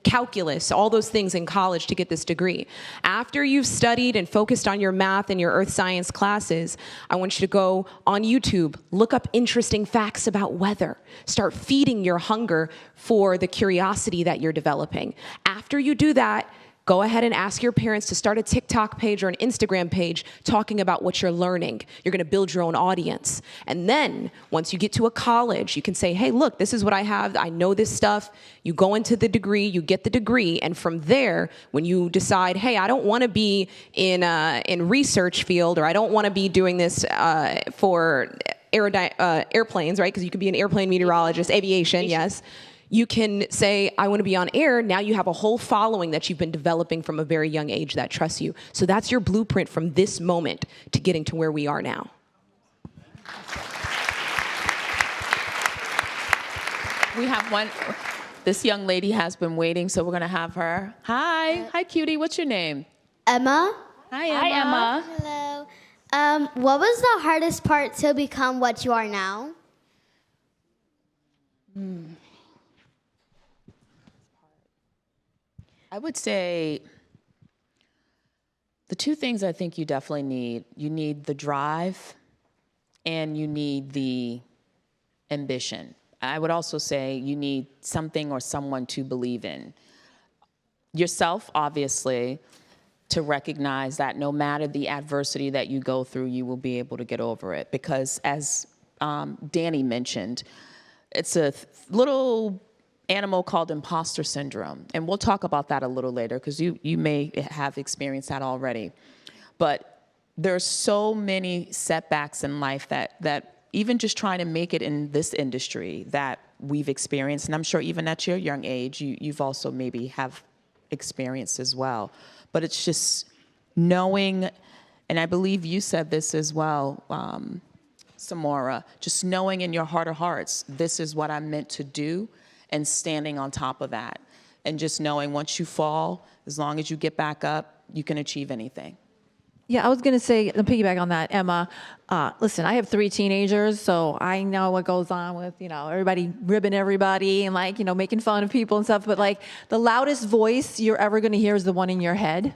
calculus, all those things in college to get this degree. After you've studied and focused on your math and your earth science classes, I want you to go on YouTube, look up interesting facts about weather. Start feeding your hunger for the curiosity that you're developing. After you do that, go ahead and ask your parents to start a TikTok page or an Instagram page talking about what you're learning. You're gonna build your own audience. And then, once you get to a college, you can say, hey, look, this is what I have, I know this stuff. You go into the degree, you get the degree, and from there, when you decide, hey, I don't wanna be in research field, or I don't wanna be doing this for airplanes, right? Because you could be an airplane meteorologist, aviation, yes. You can say, I want to be on air. Now you have a whole following that you've been developing from a very young age that trusts you. So that's your blueprint from this moment to getting to where we are now.
We have one. This young lady has been waiting, so we're going to have her. Hi. Hi, cutie. What's your name?
Emma.
Hi, Emma.
Hi, Emma.
Hello. What was the hardest part to become what you are now?
I would say the two things I think you definitely need, you need the drive and you need the ambition. I would also say you need something or someone to believe in. Yourself, obviously, to recognize that no matter the adversity that you go through, you will be able to get over it. Because as Danny mentioned, it's a little animal called imposter syndrome. And we'll talk about that a little later because you may have experienced that already. But there's so many setbacks in life that even just trying to make it in this industry that we've experienced, and I'm sure even at your young age, you've also maybe have experienced as well. But it's just knowing, and I believe you said this as well, Samora, just knowing in your heart of hearts, this is what I'm meant to do, and standing on top of that. And just knowing once you fall, as long as you get back up, you can achieve anything.
Yeah, I was going to say, to piggyback on that, Emma, listen, I have 3 teenagers, so I know what goes on with, everybody ribbing everybody and making fun of people and stuff. But the loudest voice you're ever going to hear is the one in your head,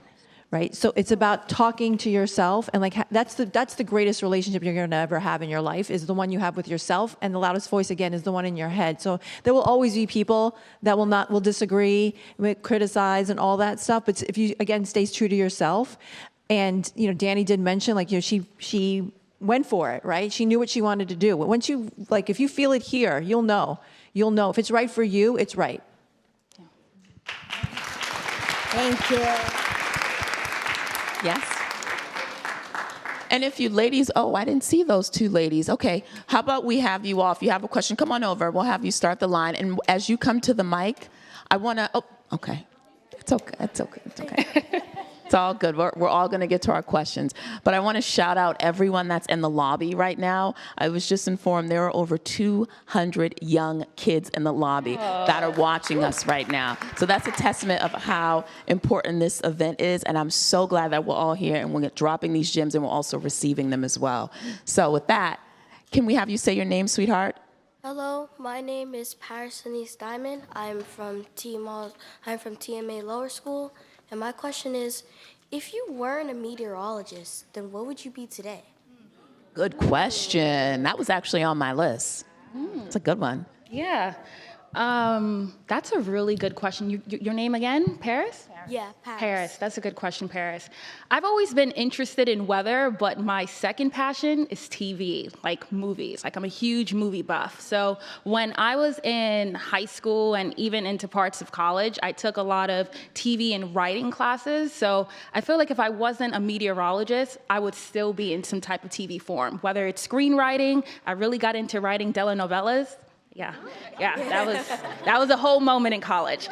right? So it's about talking to yourself, and that's the greatest relationship you're going to ever have in your life is the one you have with yourself, and the loudest voice again is the one in your head. So there will always be people that will disagree, will criticize, and all that stuff. But if you again stay true to yourself. And, Danny did mention, she went for it, right? She knew what she wanted to do. Once you, if you feel it here, you'll know. You'll know. If it's right for you, it's right.
Thank you.
Yes? And if you ladies, I didn't see those 2 ladies. Okay, how about we have you all, if you have a question, come on over. We'll have you start the line. And as you come to the mic, I want to, okay. It's okay. It's okay. It's okay. It's all good. We're all going to get to our questions. But I want to shout out everyone that's in the lobby right now. I was just informed there are over 200 young kids in the lobby that are watching us right now. So that's a testament of how important this event is. And I'm so glad that we're all here and we're dropping these gems and we're also receiving them as well. So with that, can we have you say your name, sweetheart?
Hello, my name is Paris Denise Diamond. I'm from TMA Lower School. And my question is, if you weren't a meteorologist, then what would you be today?
Good question. That was actually on my list. It's a good one.
Yeah. That's a really good question. Your name again? Paris?
Yeah, Paris.
Paris. That's a good question, Paris. I've always been interested in weather, but my second passion is TV, movies. I'm a huge movie buff. So when I was in high school and even into parts of college, I took a lot of TV and writing classes. So I feel like if I wasn't a meteorologist, I would still be in some type of TV form, whether it's screenwriting. I really got into writing telenovelas. Yeah, that was a whole moment in college.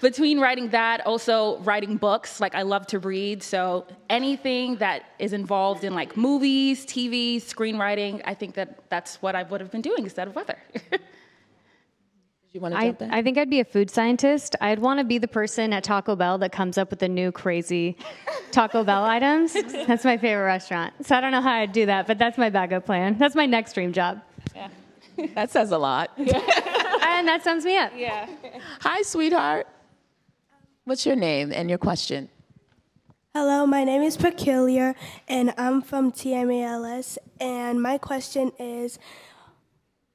Between writing that, also writing books, I love to read, so anything that is involved in movies, TV, screenwriting, I think that's what I would have been doing instead of weather. You want to jump in?
I think I'd be a food scientist. I'd want to be the person at Taco Bell that comes up with the new crazy Taco Bell items. That's my favorite restaurant. So I don't know how I'd do that, but that's my backup plan. That's my next dream job.
Yeah. That says a lot.
I And that sums me up.
Yeah.
Hi, sweetheart. What's your name and your question?
Hello, my name is Peculiar, and I'm from TMALS. And my question is,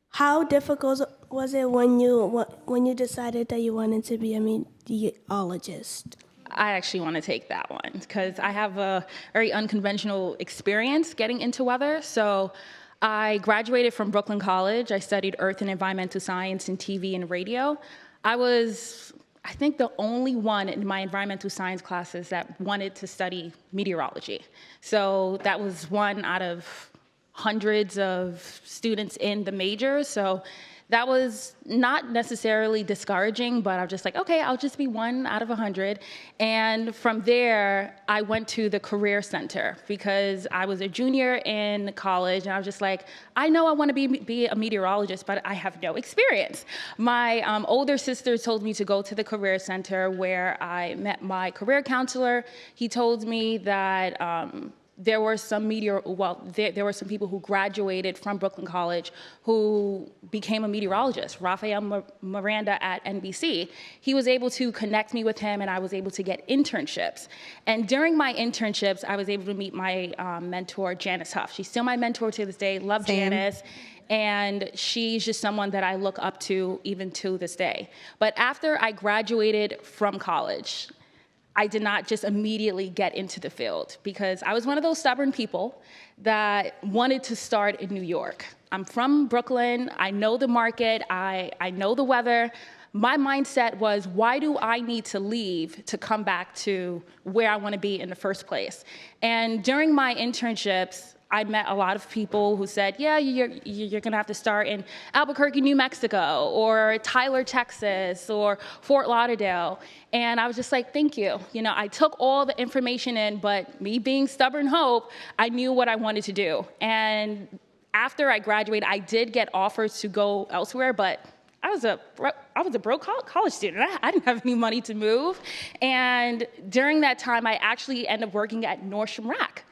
how difficult was it when you decided that you wanted to be a meteorologist?
I actually want to take that one because I have a very unconventional experience getting into weather. So I graduated from Brooklyn College. I studied earth and environmental science and TV and radio. I was, I think, the only one in my environmental science classes that wanted to study meteorology. So that was one out of hundreds of students in the major. So that was not necessarily discouraging, but I'm just like, okay, I'll just be one out of 100. And from there, I went to the Career Center because I was a junior in college, and I was just like, I know I want to be a meteorologist, but I have no experience. My older sister told me to go to the Career Center where I met my career counselor. He told me that there were some there were some people who graduated from Brooklyn College who became a meteorologist. Rafael Miranda at NBC. He was able to connect me with him, and I was able to get internships. And during my internships, I was able to meet my mentor, Janice Huff. She's still my mentor to this day. Love Janice. And she's just someone that I look up to even to this day. But after I graduated from college, I did not just immediately get into the field because I was one of those stubborn people that wanted to start in New York. I'm from Brooklyn. I know the market. I know the weather. My mindset was, why do I need to leave to come back to where I want to be in the first place? And during my internships, I met a lot of people who said, yeah, you're going to have to start in Albuquerque, New Mexico, or Tyler, Texas, or Fort Lauderdale. And I was just like, thank you. You know, I took all the information in, but me being stubborn hope, I knew what I wanted to do. And after I graduated, I did get offers to go elsewhere, but I was a broke college student. I didn't have any money to move. And during that time, I actually ended up working at Nordstrom Rack.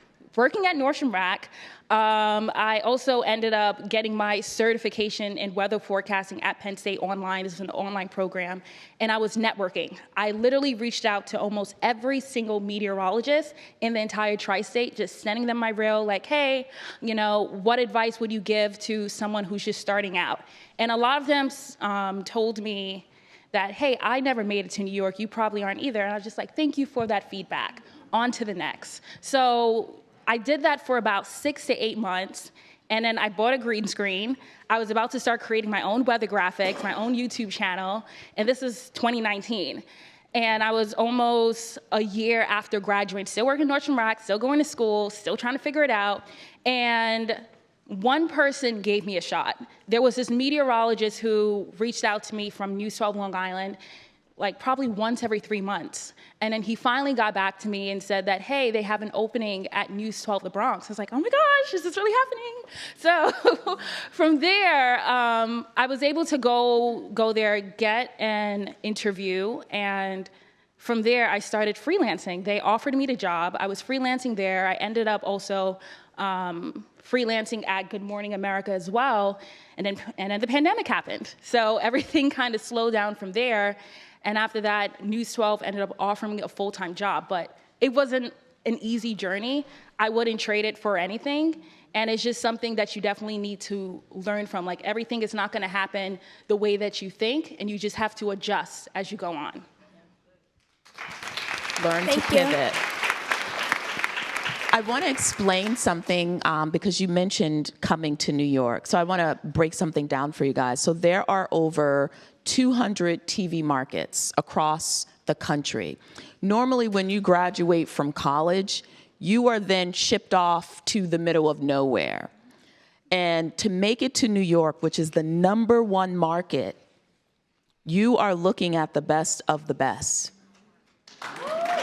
I also ended up getting my certification in weather forecasting at Penn State online. This is an online program, and I was networking. I literally reached out to almost every single meteorologist in the entire tri-state, just sending them my reel, like, hey, you know, what advice would you give to someone who's just starting out? And a lot of them told me that, hey, I never made it to New York. You probably aren't either. And I was just like, thank you for that feedback. On to the next. So I did that for about 6 to 8 months, and then I bought a green screen. I was about to start creating my own weather graphics, my own YouTube channel, and this is 2019. And I was almost a year after graduating, still working at Nordstrom Rack, still going to school, still trying to figure it out. And one person gave me a shot. There was this meteorologist who reached out to me from News 12 Long Island, like probably once every 3 months. And then he finally got back to me and said that, hey, they have an opening at News 12 The Bronx. I was like, oh my gosh, is this really happening? So from there, I was able to go there, get an interview, and from there, I started freelancing. They offered me the job. I was freelancing there. I ended up also freelancing at Good Morning America as well. And then the pandemic happened. So everything kind of slowed down from there. And after that, News 12 ended up offering me a full-time job. But it wasn't an easy journey. I wouldn't trade it for anything. And it's just something that you definitely need to learn from. Like, everything is not going to happen the way that you think, and you just have to adjust as you go on.
Learn to pivot. I want to explain something because you mentioned coming to New York. So I want to break something down for you guys. So there are over 200 TV markets across the country. Normally, when you graduate from college, you are then shipped off to the middle of nowhere. And to make it to New York, which is the #1 market, you are looking at the best of the best.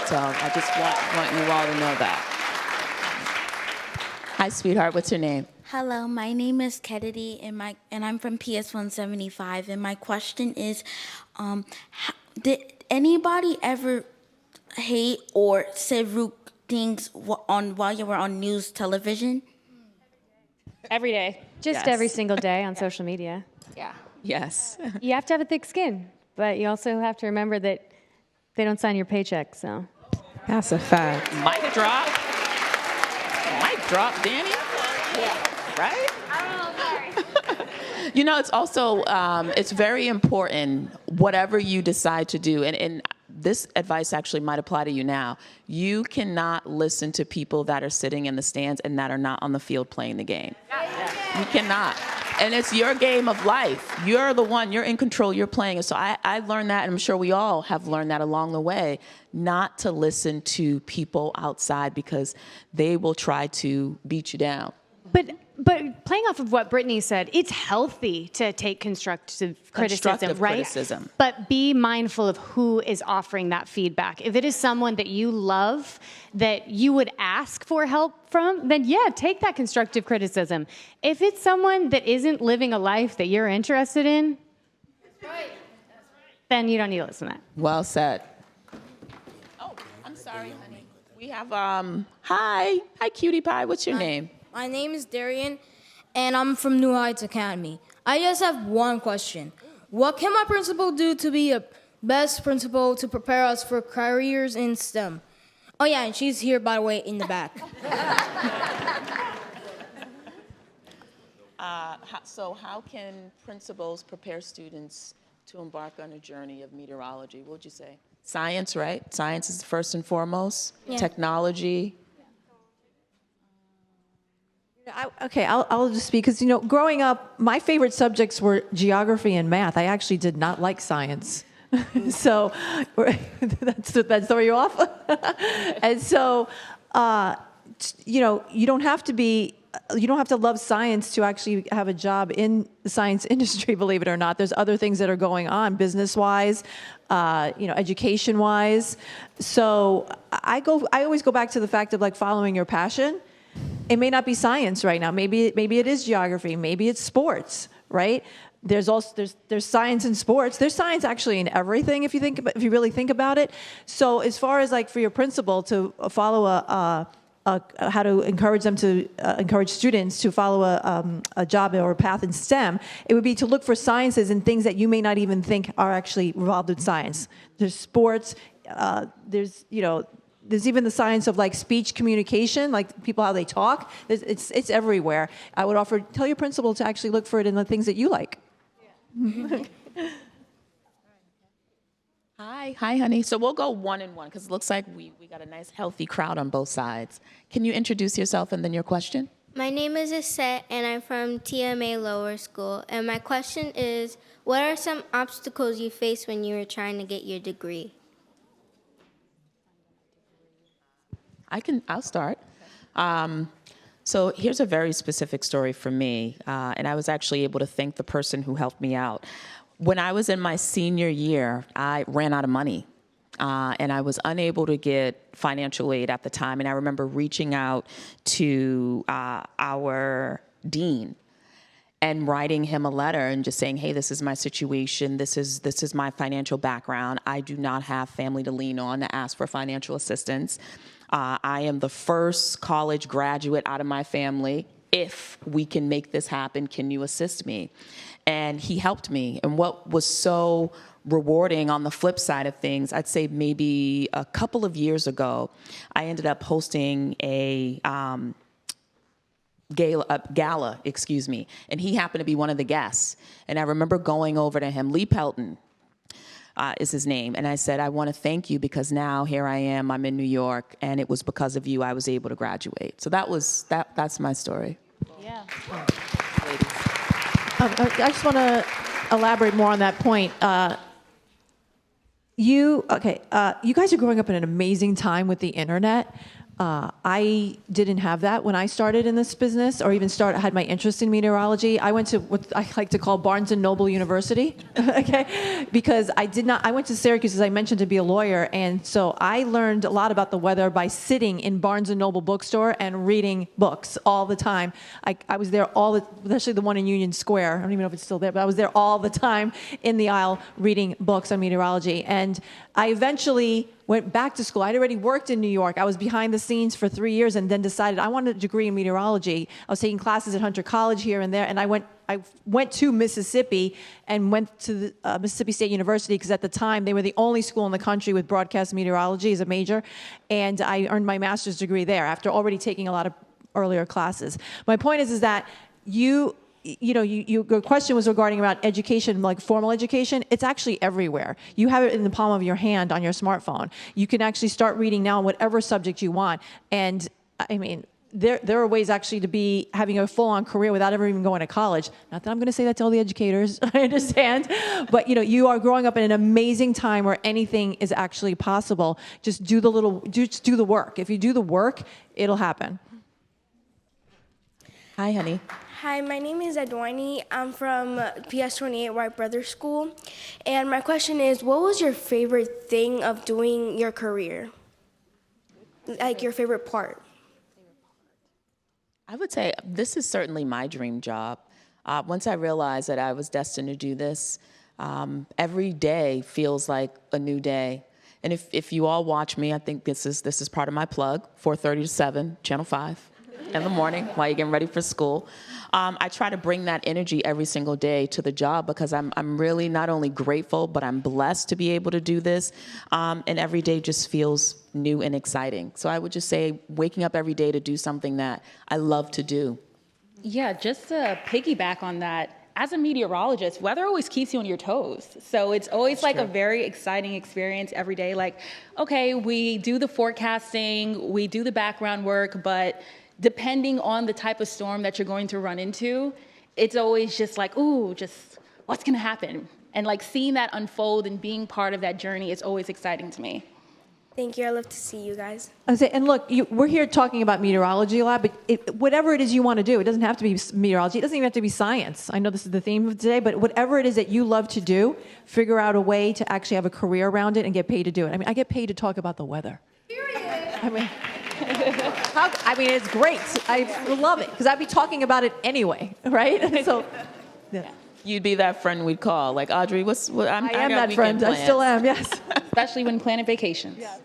So I just want you all to know that. Hi, sweetheart. What's your name?
Hello, my name is Kennedy, and I'm from PS 175. And my question is, did anybody ever hate or say rude things while you were on news television?
Every day.
Just every single day on social media.
Yeah.
Yes.
You have to have a thick skin, but you also have to remember that they don't sign your paycheck, so.
That's a fact.
Mic drop. Mic drop, Danny. Yeah. Right? You know, it's also, it's very important, whatever you decide to do, and this advice actually might apply to you now. You cannot listen to people that are sitting in the stands and that are not on the field playing the game. You cannot. And it's your game of life. You're the one, you're in control, you're playing. So I learned that, and I'm sure we all have learned that along the way, not to listen to people outside because they will try to beat you down.
But playing off of what Brittany said, it's healthy to take constructive criticism, right?
Criticism.
But be mindful of who is offering that feedback. If it is someone that you love, that you would ask for help from, then yeah, take that constructive criticism. If it's someone that isn't living a life that you're interested in, then you don't need to listen to that.
Well said. Oh, I'm sorry, honey. We have, hi, cutie pie. What's your name?
My name is Darian, and I'm from New Heights Academy. I just have one question. What can my principal do to be a best principal to prepare us for careers in STEM? Oh, yeah, and she's here, by the way, in the back.
So how can principals prepare students to embark on a journey of meteorology? What would you say? Science, right? Science is first and foremost.
Yeah.
Technology.
I'll just speak because, growing up, my favorite subjects were geography and math. I actually did not like science. So that's throw you off. And so, you don't have to love science to actually have a job in the science industry, believe it or not. There's other things that are going on business-wise, education-wise. So I always go back to the fact of like following your passion. It may not be science right now. Maybe it is geography. Maybe it's sports, right? There's science in sports. There's science actually in everything if you really think about it. So as far as like for your principal to follow how to encourage them to encourage students to follow a job or a path in STEM, it would be to look for sciences and things that you may not even think are actually involved in science. There's sports. There's even the science of like speech communication, like people how they talk. It's everywhere. I would tell your principal to actually look for it in the things that you like. Yeah.
Hi, honey. So we'll go one and one because it looks like we got a nice healthy crowd on both sides. Can you introduce yourself and then your question?
My name is Aset, and I'm from TMA Lower School. And my question is, what are some obstacles you faced when you were trying to get your degree?
I'll start. So here's a very specific story for me, and I was actually able to thank the person who helped me out. When I was in my senior year, I ran out of money, and I was unable to get financial aid at the time. And I remember reaching out to our dean and writing him a letter and just saying, hey, this is my situation. This is my financial background. I do not have family to lean on to ask for financial assistance. I am the first college graduate out of my family. If we can make this happen, can you assist me? And he helped me. And what was so rewarding on the flip side of things, I'd say maybe a couple of years ago, I ended up hosting a gala, and he happened to be one of the guests. And I remember going over to him, Lee Pelton is his name, and I said, I want to thank you because now here I am, I'm in New York, and it was because of you I was able to graduate. So that's my story.
Yeah.
I just want to elaborate more on that point. You guys are growing up in an amazing time with the internet. I didn't have that when I started in this business, or even had my interest in meteorology. I went to what I like to call Barnes & Noble University, okay? Because I went to Syracuse, as I mentioned, to be a lawyer, and so I learned a lot about the weather by sitting in Barnes & Noble bookstore and reading books all the time. I was there especially the one in Union Square. I don't even know if it's still there, but I was there all the time in the aisle reading books on meteorology. And I eventually went back to school. I'd already worked in New York. I was behind the scenes for 3 years and then decided I wanted a degree in meteorology. I was taking classes at Hunter College here and there, and I went I went to Mississippi and went to the Mississippi State University because at the time they were the only school in the country with broadcast meteorology as a major, and I earned my master's degree there after already taking a lot of earlier classes. My point is that your question was regarding about education, like formal education. It's actually everywhere. You have it in the palm of your hand on your smartphone. You can actually start reading now on whatever subject you want. And I mean, there are ways actually to be having a full-on career without ever even going to college. Not that I'm going to say that to all the educators, I understand. But you are growing up in an amazing time where anything is actually possible. Just do the work. If you do the work, it'll happen.
Hi, honey.
Hi, my name is Edwini. I'm from PS28 White Brothers School. And my question is, what was your favorite thing of doing your career? Like your favorite part?
I would say this is certainly my dream job. Once I realized that I was destined to do this, every day feels like a new day. And if you all watch me, I think this is part of my plug, 4:30 to 7, Channel 5. In the morning while you're getting ready for school. I try to bring that energy every single day to the job because I'm really not only grateful, but I'm blessed to be able to do this. And every day just feels new and exciting. So I would just say waking up every day to do something that I love to do.
Yeah, just to piggyback on that, as a meteorologist, weather always keeps you on your toes. So it's always a very exciting experience every day. Like, okay, we do the forecasting, we do the background work, but depending on the type of storm that you're going to run into, it's always just like, ooh, just what's gonna happen? And like seeing that unfold and being part of that journey is always exciting to me.
Thank you. I love to see you guys.
And look, we're here talking about meteorology a lot, but whatever it is you want to do, it doesn't have to be meteorology. It doesn't even have to be science. I know this is the theme of today, but whatever it is that you love to do, figure out a way to actually have a career around it and get paid to do it. I mean, I get paid to talk about the weather. Period. I mean, it's great. I love it because I'd be talking about it anyway, right? So, yeah.
You'd be that friend we'd call, like Audrey. I
am that friend. I still am. Yes.
Especially when planning vacations.
Yes.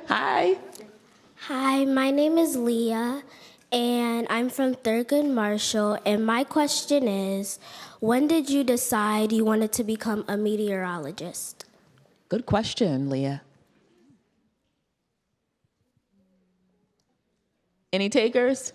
Hi.
Hi, my name is Leah, and I'm from Thurgood Marshall. And my question is, when did you decide you wanted to become a meteorologist?
Good question, Leah. Any takers?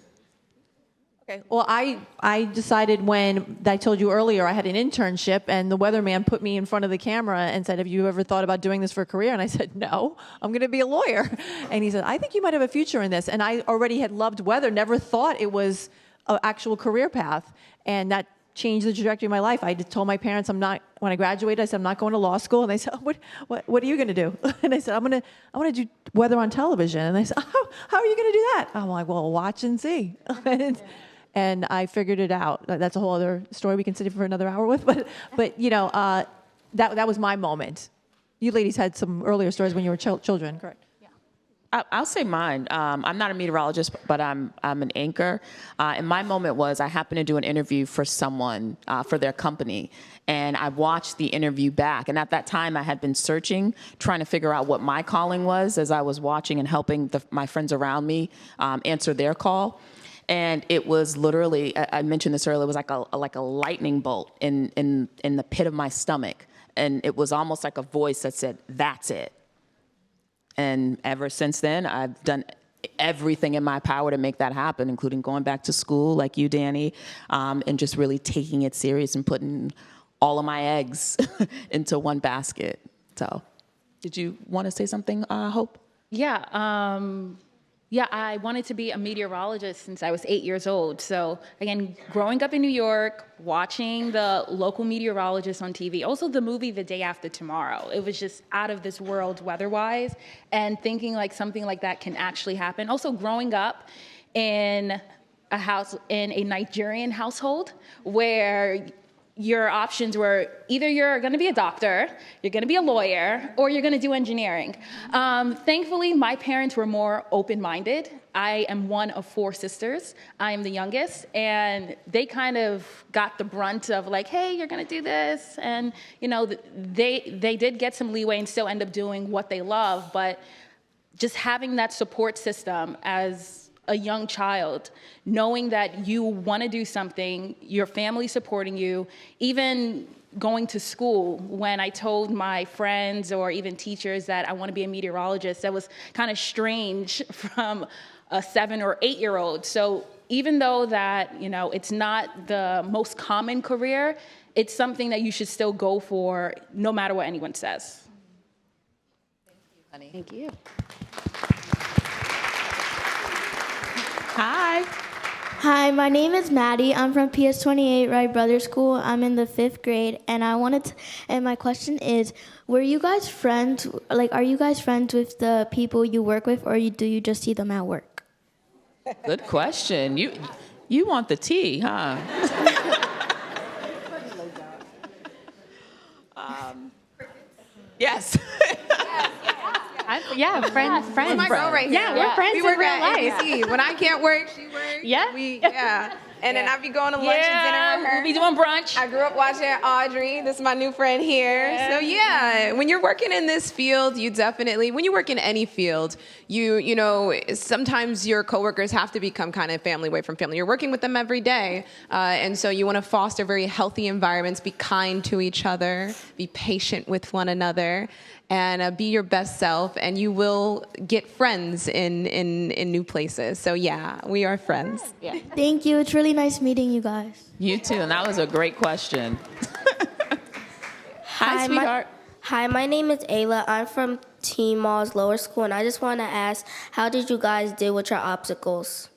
Okay. Well, I decided when I told you earlier I had an internship and the weatherman put me in front of the camera and said, have you ever thought about doing this for a career? And I said, no, I'm going to be a lawyer. And he said, I think you might have a future in this. And I already had loved weather, never thought it was an actual career path. And that changed the trajectory of my life. I told my parents when I graduated, I said, I'm not going to law school. And they said, what are you going to do? And I said, I want to do weather on television. And they said, how are you going to do that? I'm like, well, watch and see. And I figured it out. That's a whole other story we can sit here for another hour with. But that was my moment. You ladies had some earlier stories when you were children, correct?
I'll say mine. I'm not a meteorologist, but I'm an anchor. And my moment was I happened to do an interview for someone for their company. And I watched the interview back. And at that time, I had been searching, trying to figure out what my calling was as I was watching and helping my friends around me answer their call. And it was literally, I mentioned this earlier, it was like a lightning bolt in the pit of my stomach. And it was almost like a voice that said, that's it. And ever since then, I've done everything in my power to make that happen, including going back to school like you, Danny, and just really taking it serious and putting all of my eggs into one basket. So did you want to say something, Hope?
Yeah. Yeah, I wanted to be a meteorologist since I was 8 years old. So again, growing up in New York, watching the local meteorologists on TV, also the movie The Day After Tomorrow, it was just out of this world weather-wise, and thinking like something like that can actually happen. Also growing up in a Nigerian household where your options were either you're going to be a doctor, you're going to be a lawyer, or you're going to do engineering. Thankfully, my parents were more open-minded. I am one of 4 sisters. I am the youngest, and they kind of got the brunt of like, hey, you're going to do this. And, you know, they did get some leeway and still end up doing what they love, but just having that support system as a young child, knowing that you want to do something, your family supporting you, even going to school. When I told my friends or even teachers that I want to be a meteorologist, that was kind of strange from a 7 or 8 year old. So even though that, you know, it's not the most common career, it's something that you should still go for no matter what anyone says.
Thank you.
Hi.
Hi, my name is Maddie. I'm from PS28 Wright Brothers School. I'm in the 5th grade, and my question is, were you guys friends? Like, are you guys friends with the people you work with, or do you just see them at work?
Good question. You want the tea, huh? Yes.
Friends.
My girl right here.
Yeah, we're friends
we
in
work
real
at
life.
ABC. When I can't work, she works.
Yeah.
And then I be going to lunch and dinner with her.
We'll be doing brunch.
I grew up watching Audrey. This is my new friend here. So yeah, when you're working in this field, you definitely, when you work in any field, you know, sometimes your coworkers have to become kind of family away from family. You're working with them every day. And so you want to foster very healthy environments, be kind to each other, be patient with one another, and be your best self, and you will get friends in new places. So yeah, we are friends.
Yeah. Thank you. It's really nice meeting you guys.
You too, and that was a great question. Hi, sweetheart.
Hi, my name is Ayla. I'm from Teen Mall's lower school, and I just want to ask, how did you guys deal with your obstacles?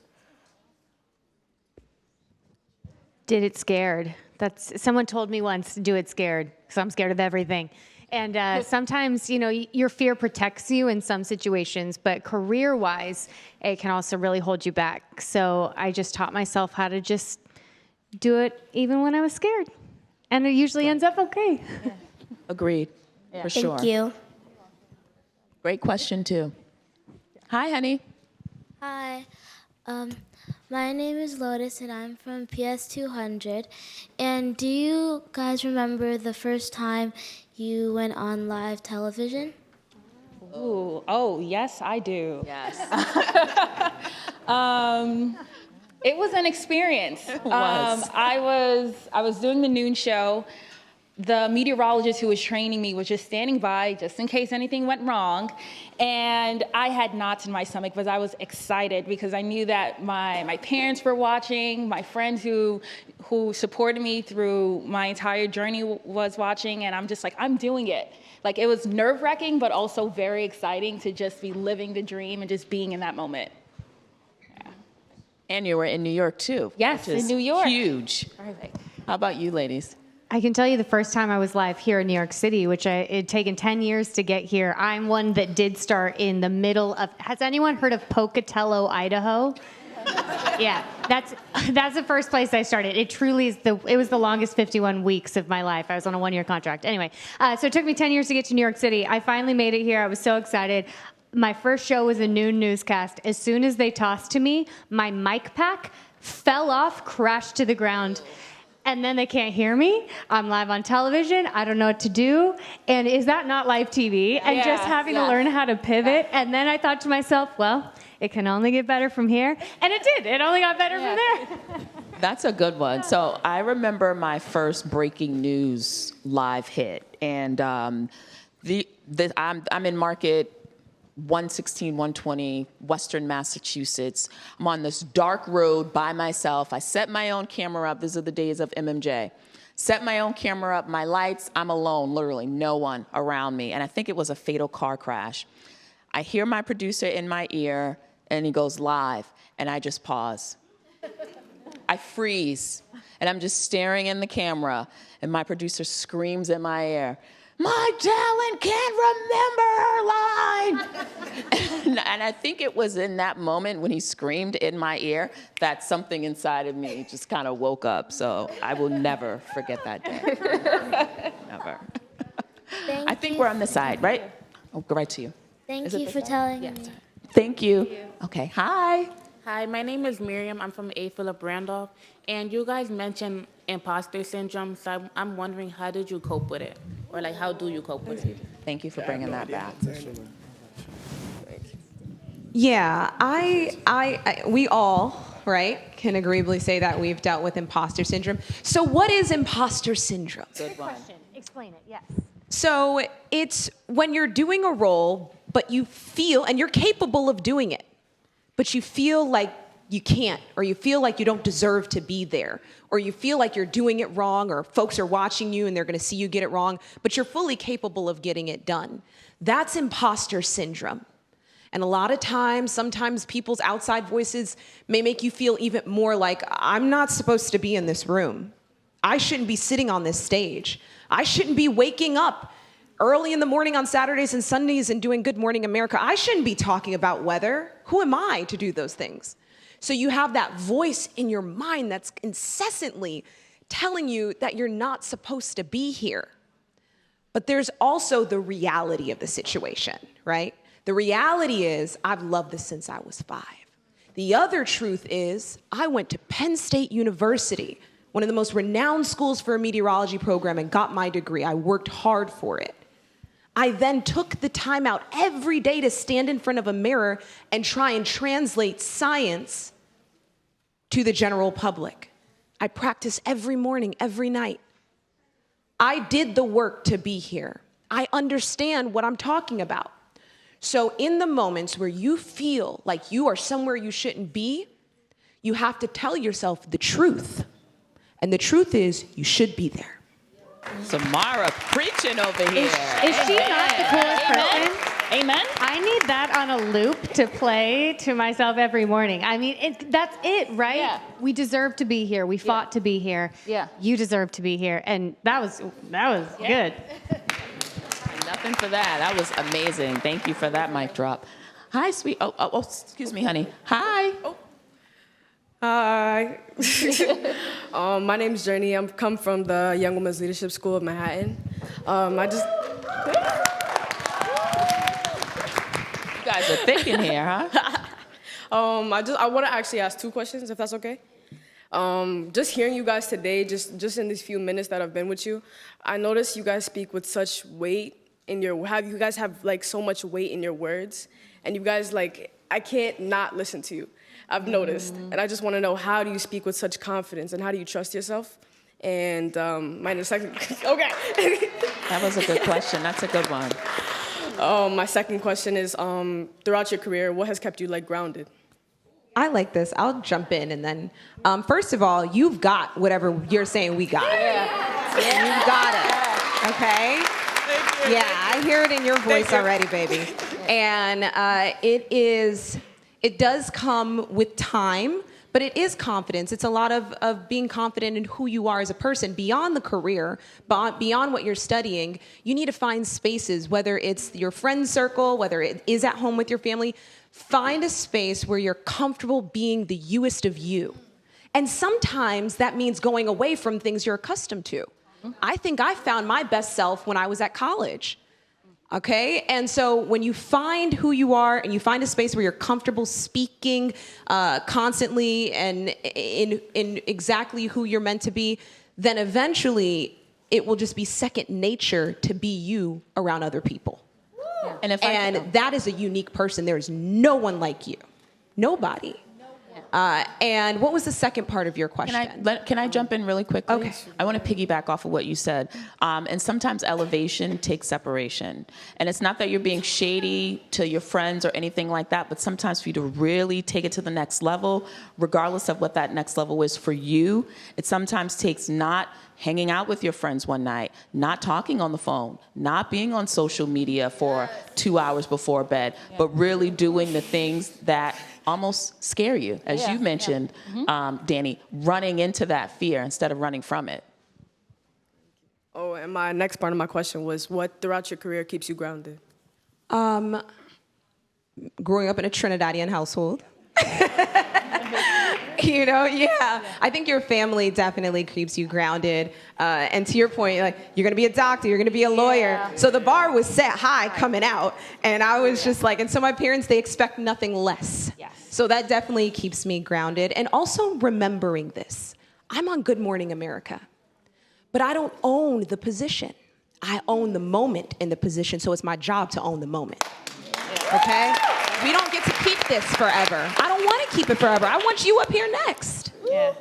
Did it scared. Someone told me once to do it scared, so I'm scared of everything. And sometimes, you know, your fear protects you in some situations, but career-wise, it can also really hold you back. So I just taught myself how to just do it even when I was scared. And it usually ends up okay.
Yeah. Agreed, for sure.
Thank you.
Great question, too. Hi, honey.
Hi. My name is Lotus, and I'm from PS200. And do you guys remember the first time you went on live television?
Ooh, oh, yes, I do.
Yes.
It was an experience.
It was.
I was doing the noon show. The meteorologist who was training me was just standing by just in case anything went wrong. And I had knots in my stomach because I was excited because I knew that my parents were watching, my friends who supported me through my entire journey was watching, and I'm just like, I'm doing it. Like, it was nerve-wracking, but also very exciting to just be living the dream and just being in that moment. Yeah.
And you were in New York, too.
Yes, in New York.
Huge.
Perfect.
How about you, ladies?
I can tell you the first time I was live here in New York City, which it had taken 10 years to get here. I'm one that did start in the middle of, has anyone heard of Pocatello, Idaho? Yeah, that's the first place I started. It truly is it was the longest 51 weeks of my life. I was on a 1-year contract. Anyway, so it took me 10 years to get to New York City. I finally made it here. I was so excited. My first show was a noon newscast. As soon as they tossed to me, my mic pack fell off, crashed to the ground. And then they can't hear me. I'm live on television. I don't know what to do. And is that not live TV? And just having to learn how to pivot. And then I thought to myself, well, it can only get better from here. And it did. It only got better from there.
That's a good one. So I remember my first breaking news live hit. And I'm in market 116, 120, Western Massachusetts. I'm on this dark road by myself. I set my own camera up. These are the days of MMJ. Set my own camera up, my lights. I'm alone, literally no one around me. And I think it was a fatal car crash. I hear my producer in my ear, and he goes live, and I just pause. I freeze, and I'm just staring in the camera, and my producer screams in my ear, "My talent can't remember her line." And I think it was in that moment when he screamed in my ear that something inside of me just kind of woke up. So I will never forget that day. Never. I think we're on this side, right? I'll go right to you.
Thank you for telling me.
Thank you. Okay, hi.
Hi, my name is Miriam. I'm from A. Philip Randolph. And you guys mentioned imposter syndrome, so I'm wondering, how did you cope with it? Or how do you cope with it?
Thank you for bringing that back.
Yeah, we all, right, can agreeably say that we've dealt with imposter syndrome. So what is imposter syndrome?
Good question. Explain it, yes.
So it's when you're doing a role, but you feel, and you're capable of doing it, but you feel like you can't, or you feel like you don't deserve to be there, or you feel like you're doing it wrong, or folks are watching you and they're gonna see you get it wrong, but you're fully capable of getting it done. That's imposter syndrome. And a lot of times, sometimes people's outside voices may make you feel even more like, I'm not supposed to be in this room. I shouldn't be sitting on this stage. I shouldn't be waking up early in the morning on Saturdays and Sundays and doing Good Morning America. I shouldn't be talking about weather. Who am I to do those things? So you have that voice in your mind that's incessantly telling you that you're not supposed to be here. But there's also the reality of the situation, right? The reality is, I've loved this since I was 5. The other truth is, I went to Penn State University, one of the most renowned schools for a meteorology program, and got my degree. I worked hard for it. I then took the time out every day to stand in front of a mirror and try and translate science to the general public. I practiced every morning, every night. I did the work to be here. I understand what I'm talking about. So in the moments where you feel like you are somewhere you shouldn't be, you have to tell yourself the truth. And the truth is, you should be there.
Samara preaching over here.
Is she not the coolest person?
Amen.
I need that on a loop to play to myself every morning. I mean, that's it, right?
Yeah.
We deserve to be here. We fought to be here.
Yeah.
You deserve to be here. And that was good.
Nothing for that. That was amazing. Thank you for that mic drop. Hi, sweet. Oh, excuse me, honey. Hi.
Hi. My name's Journey. I'm come from the Young Women's Leadership School of Manhattan.
You guys are thick in here, huh?
I want to actually ask 2 questions, if that's okay. Just hearing you guys today, just in these few minutes that I've been with you, I noticed you guys speak with such weight in you guys have like so much weight in your words, and you guys I can't not listen to you. I've noticed, and I just want to know, how do you speak with such confidence, and how do you trust yourself? And my second, okay.
That was a good question. That's a good one.
My second question is, throughout your career, what has kept you grounded?
I like this. I'll jump in and then, first of all, you've got whatever you're saying we got. You've got it, okay? Yeah, I hear it in your voice already, baby. And it does come with time, but it is confidence. It's a lot of being confident in who you are as a person beyond the career, beyond what you're studying. You need to find spaces, whether it's your friend circle, whether it is at home with your family. Find a space where you're comfortable being the youest of you. And sometimes that means going away from things you're accustomed to. I think I found my best self when I was at college. Okay, and so when you find who you are and you find a space where you're comfortable speaking constantly and in exactly who you're meant to be, then eventually it will just be second nature to be you around other people. Yeah. And that is a unique person. There is no one like you. Nobody. And what was the second part of your question?
Can I jump in really quickly?
Okay.
I want to piggyback off of what you said. And sometimes elevation takes separation. And it's not that you're being shady to your friends or anything like that, but sometimes for you to really take it to the next level, regardless of what that next level is for you, it sometimes takes not hanging out with your friends one night, not talking on the phone, not being on social media for 2 hours before bed, but really doing the things that almost scare you, as you mentioned, Danny, running into that fear instead of running from it.
Oh, and my next part of my question was, what throughout your career keeps you grounded?
Growing up in a Trinidadian household. I think your family definitely keeps you grounded. And to your point, you're going to be a doctor, you're going to be a lawyer. Yeah. So the bar was set high coming out. And I was just and so my parents, they expect nothing less. Yes. So that definitely keeps me grounded. And also remembering this. I'm on Good Morning America, but I don't own the position. I own the moment in the position. So it's my job to own the moment. Okay? We don't get to keep this forever. I don't want to keep it forever. I want you up here next.
Yeah.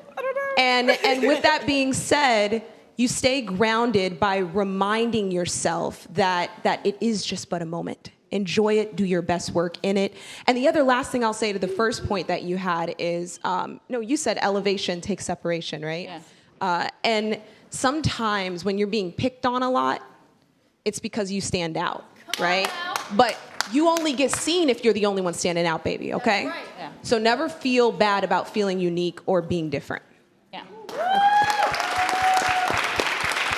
And with that being said, you stay grounded by reminding yourself that it is just but a moment. Enjoy it, do your best work in it. And the other last thing I'll say to the first point that you had is, no, you said elevation takes separation, right?
Yeah.
And sometimes when you're being picked on a lot, it's because you stand out, right? But you only get seen if you're the only one standing out, baby, okay?
That's right. Yeah.
So never feel bad about feeling unique or being different.
Yeah.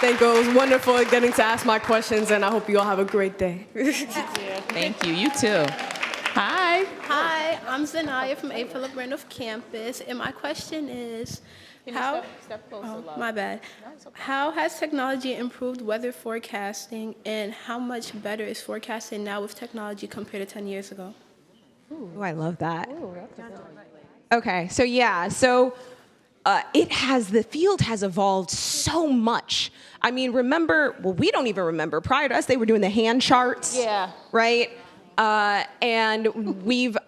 Thank you. It was wonderful getting to ask my questions, and I hope you all have a great day.
Thank you. You too. Hi.
Hi, I'm Zanaya from A. Philip Randolph campus, and my question is, how?
Step closer, love.
My bad. How has technology improved weather forecasting, and how much better is forecasting now with technology compared to 10 years ago?
Ooh, I love that. Okay, so yeah, the field has evolved so much. I mean, remember, well, we don't even remember. Prior to us, they were doing the hand charts.
Yeah.
Right? And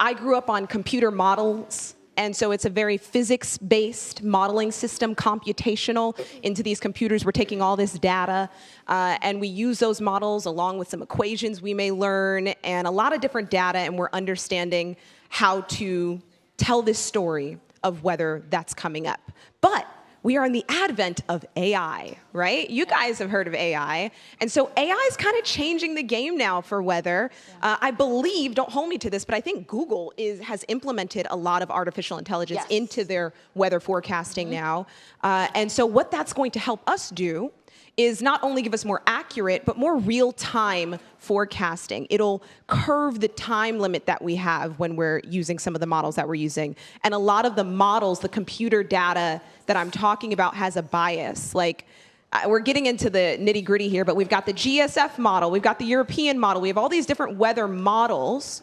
I grew up on computer models. And so it's a very physics-based modeling system, computational. Into these computers, we're taking all this data, and we use those models along with some equations we may learn, and a lot of different data, and we're understanding how to tell this story of weather that's coming up. But we are in the advent of AI, right? You guys have heard of AI. And so AI is kind of changing the game now for weather. I believe, don't hold me to this, but I think Google has implemented a lot of artificial intelligence into their weather forecasting now. And so what that's going to help us do is not only give us more accurate, but more real-time forecasting. It'll curve the time limit that we have when we're using some of the models that we're using. And a lot of the models, the computer data that I'm talking about has a bias. Like, we're getting into the nitty-gritty here, but we've got the GSF model, we've got the European model, we have all these different weather models,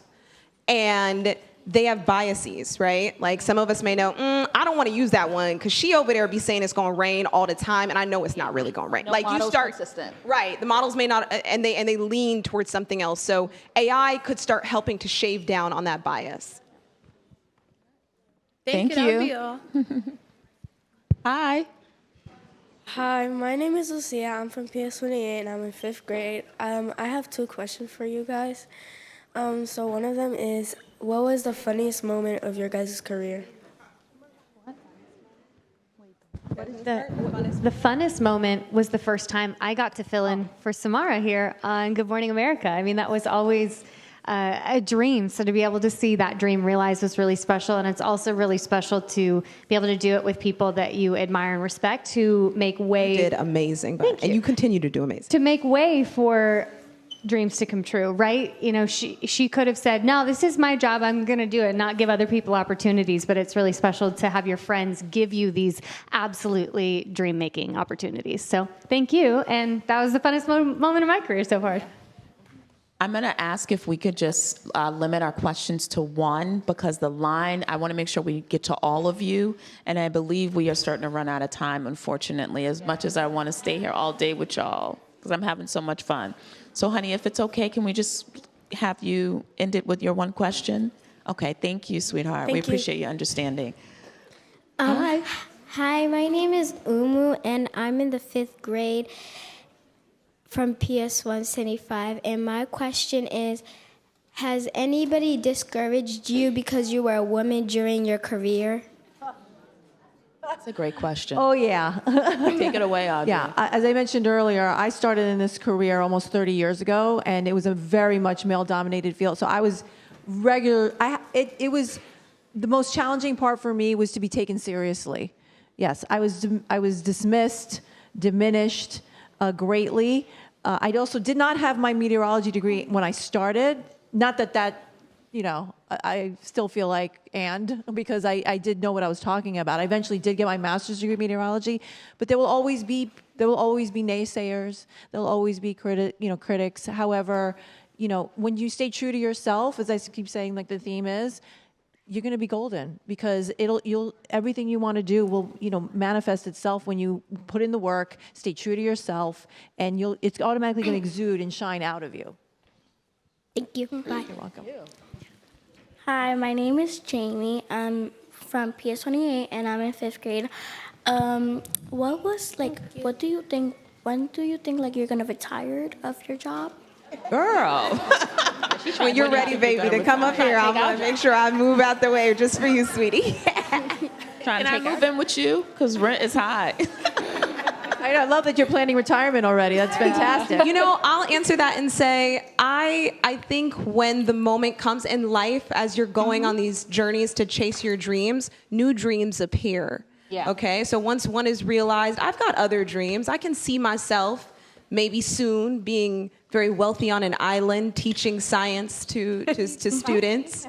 and they have biases, right? Like, some of us may know, I don't want to use that one because she over there be saying it's going to rain all the time, and I know it's not really going to rain.
No
like, you start
consistent.
Right, the models may not, and they lean towards something else. So AI could start helping to shave down on that bias.
Thank you. That would be all.
Hi.
Hi, my name is Lucia. I'm from PS28 and I'm in 5th grade. I have 2 questions for you guys. So one of them is, what was the funniest moment of your guys' career?
The funnest moment was the first time I got to fill in for Samara here on Good Morning America. I mean, that was always a dream. So to be able to see that dream realized was really special. And it's also really special to be able to do it with people that you admire and respect, who make way.
You did amazing, and you continue to do amazing.
To make way for dreams to come true, right? You know, she could have said, no, this is my job, I'm going to do it, not give other people opportunities. But it's really special to have your friends give you these absolutely dream-making opportunities. So thank you. And that was the funnest moment of my career so far.
I'm going to ask if we could just limit our questions to one, because the line, I want to make sure we get to all of you. And I believe we are starting to run out of time, unfortunately, as much as I want to stay here all day with y'all, because I'm having so much fun. So, honey, if it's okay, can we just have you end it with your one question? Okay, thank you, sweetheart. We appreciate your understanding. Hi.
Hi, my name is Umu, and I'm in the 5th grade from PS 175. And my question is, has anybody discouraged you because you were a woman during your career?
That's a great question.
Oh, yeah.
Take it away, Audrey.
Yeah, as I mentioned earlier, I started in this career almost 30 years ago, and it was a very much male-dominated field. So I was it was the most challenging part for me was to be taken seriously. Yes, I was dismissed, diminished greatly. I also did not have my meteorology degree when I started. Not that you know, I still feel like because I did know what I was talking about. I eventually did get my master's degree in meteorology, but there will always be naysayers. There'll always be critics. However, you know, when you stay true to yourself, as I keep saying, like the theme is, you're going to be golden, because everything you want to do will, you know, manifest itself when you put in the work, stay true to yourself, and it's automatically going to exude and shine out of you.
Thank you. Bye.
You're welcome.
Hi, my name is Jamie. I'm from PS28 and I'm in 5th grade. What do you think, when do you think like you're gonna retire of your job?
Girl. When you're ready, baby, to come up here, I'm going to make sure I move out the way just for you, sweetie.
Can I move in with you? Because rent is high.
I love that you're planning retirement already. That's fantastic.
You know, I'll answer that and say, I think when the moment comes in life, as you're going on these journeys to chase your dreams, new dreams appear.
Yeah.
Okay, so once one is realized, I've got other dreams. I can see myself maybe soon being very wealthy on an island, teaching science to students.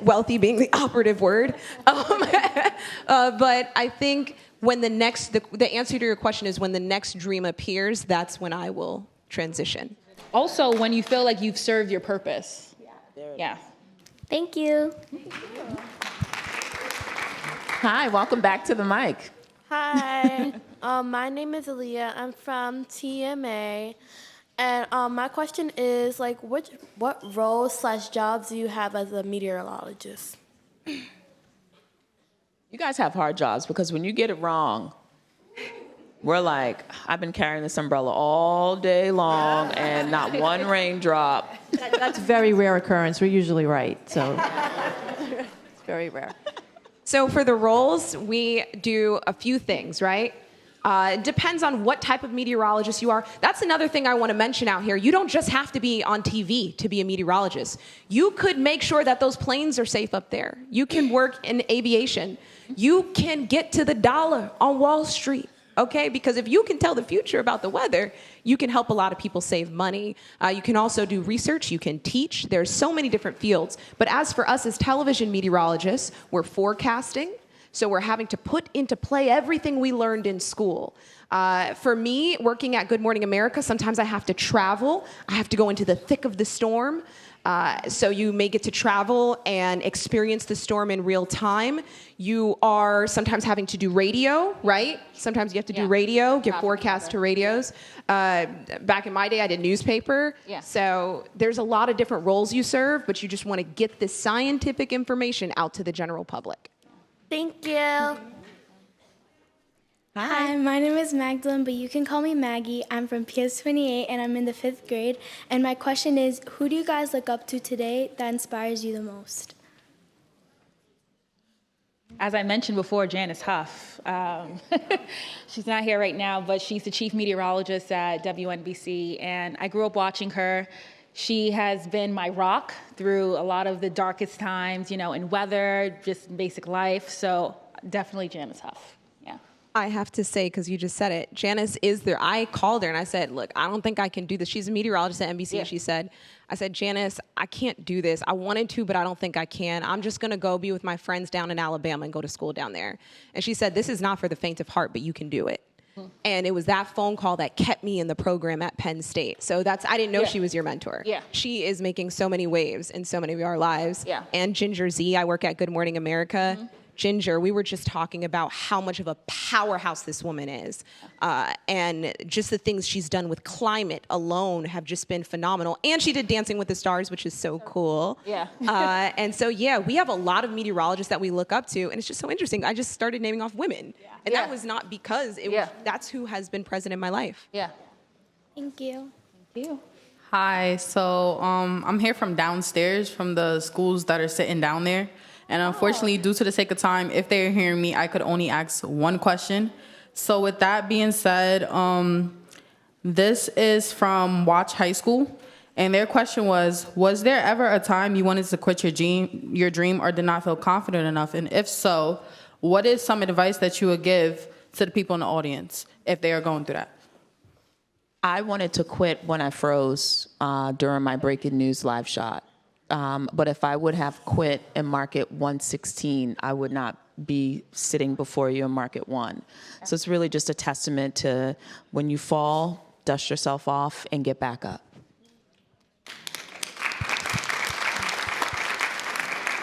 Wealthy being the operative word. But I think when the answer to your question is when the next dream appears, that's when I will transition.
Also, when you feel like you've served your purpose. Yeah.
Thank you.
Hi, welcome back to the mic.
Hi, my name is Aaliyah. I'm from TMA. And my question is, like, what roles / jobs do you have as a meteorologist?
You guys have hard jobs because when you get it wrong, we're like, I've been carrying this umbrella all day long and not one raindrop.
That's a very rare occurrence. We're usually right, so it's very rare.
So for the roles, we do a few things, right? It depends on what type of meteorologist you are. That's another thing I want to mention out here. You don't just have to be on TV to be a meteorologist. You could make sure that those planes are safe up there. You can work in aviation. You can get to the dollar on Wall Street, okay? Because if you can tell the future about the weather, you can help a lot of people save money. You can also do research. You can teach. There's so many different fields. But as for us as television meteorologists, we're forecasting. So we're having to put into play everything we learned in school. For me, working at Good Morning America, sometimes I have to travel. I have to go into the thick of the storm. So you may get to travel and experience the storm in real time. You are sometimes having to do radio, right? Sometimes you have to do radio, give forecasts to radios. Back in my day, I did newspaper.
Yeah.
So there's a lot of different roles you serve, but you just want to get this scientific information out to the general public.
Thank you. Hi, my name is Magdalene, but you can call me Maggie. I'm from PS28 and I'm in the 5th grade. And my question is, who do you guys look up to today that inspires you the most?
As I mentioned before, Janice Huff. She's not here right now, but she's the chief meteorologist at WNBC, and I grew up watching her. She has been my rock through a lot of the darkest times, you know, in weather, just basic life. So definitely Janice Huff. Yeah.
I have to say, because you just said it, Janice is there. I called her and I said, look, I don't think I can do this. She's a meteorologist at NBC. Yeah. I said, Janice, I can't do this. I wanted to, but I don't think I can. I'm just going to go be with my friends down in Alabama and go to school down there. And she said, this is not for the faint of heart, but you can do it. And it was that phone call that kept me in the program at Penn State. So I didn't know she was your mentor.
Yeah.
She is making so many waves in so many of our lives.
Yeah.
And Ginger Z, I work at Good Morning America.
Mm-hmm.
Ginger, we were just talking about how much of a powerhouse this woman is. And just the things she's done with climate alone have just been phenomenal. And she did Dancing with the Stars, which is so cool.
Yeah.
And so, yeah, we have a lot of meteorologists that we look up to. And it's just so interesting. I just started naming off women. Yeah. And that was not because that's who has been present in my life.
Yeah.
Thank you.
Thank you.
Hi, so I'm here from downstairs from the schools that are sitting down there. And unfortunately, due to the sake of time, if they're hearing me, I could only ask one question. So with that being said, this is from Watch High School. And their question was there ever a time you wanted to quit your dream or did not feel confident enough? And if so, what is some advice that you would give to the people in the audience if they are going through that?
I wanted to quit when I froze during my Breaking News live shot. But if I would have quit in Market 116, I would not be sitting before you in Market 1. So it's really just a testament to when you fall, dust yourself off and get back up.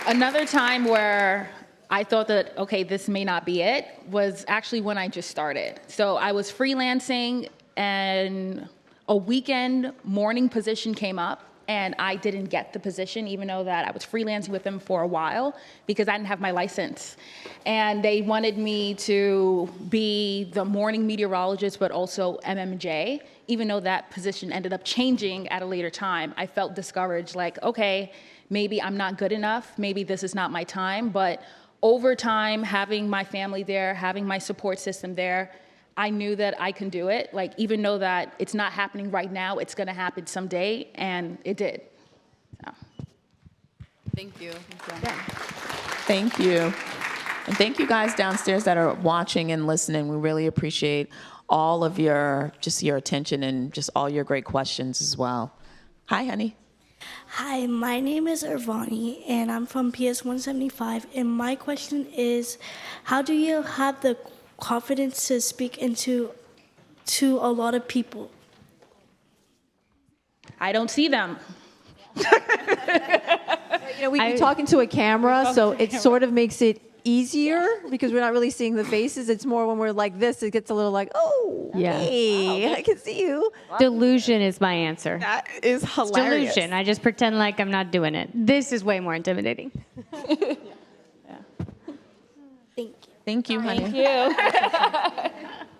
Another time where I thought that, okay, this may not be it, was actually when I just started. So I was freelancing and a weekend morning position came up. and I didn't get the position, even though that I was freelancing with them for a while because I didn't have my license. And they wanted me to be the morning meteorologist, but also MMJ. Even though that position ended up changing at a later time, I felt discouraged, like, okay, maybe I'm not good enough, maybe this is not my time. But over time, having my family there, having my support system there, I knew that I can do it. Like, even though that it's not happening right now, it's gonna happen someday, and it did. So.
Thank you.
Thank you. And thank you guys downstairs that are watching and listening. We really appreciate all of your attention and just all your great questions as well. Hi, honey.
Hi, my name is Irvani, and I'm from PS 175. And my question is, how do you have the confidence to speak to a lot of people?
I don't see them.
We can talk into a camera, so it sort of makes it easier because we're not really seeing the faces. It's more when we're like this, it gets a little like, oh,
Yeah.
hey, I can see you.
Delusion is my answer.
That is
It's
hilarious.
delusion. I just pretend like I'm not doing it. This is way more intimidating.
Thank you, honey.
Thank you.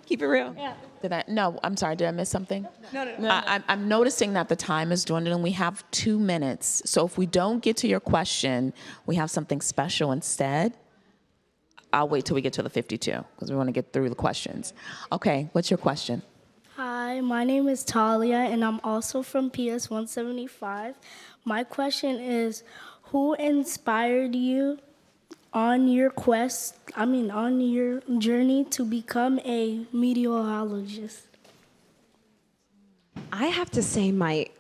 Keep it real. Yeah. No, I'm sorry. Did I miss something? No. I'm noticing that the time is dwindling. We have 2 minutes. So if we don't get to your question, we have something special instead. I'll wait till we get to the 52 because we want to get through the questions. Okay, what's your question?
Hi, my name is Talia, and I'm also from PS 175. My question is, who inspired you on your on your journey to become a meteorologist?
I have to say,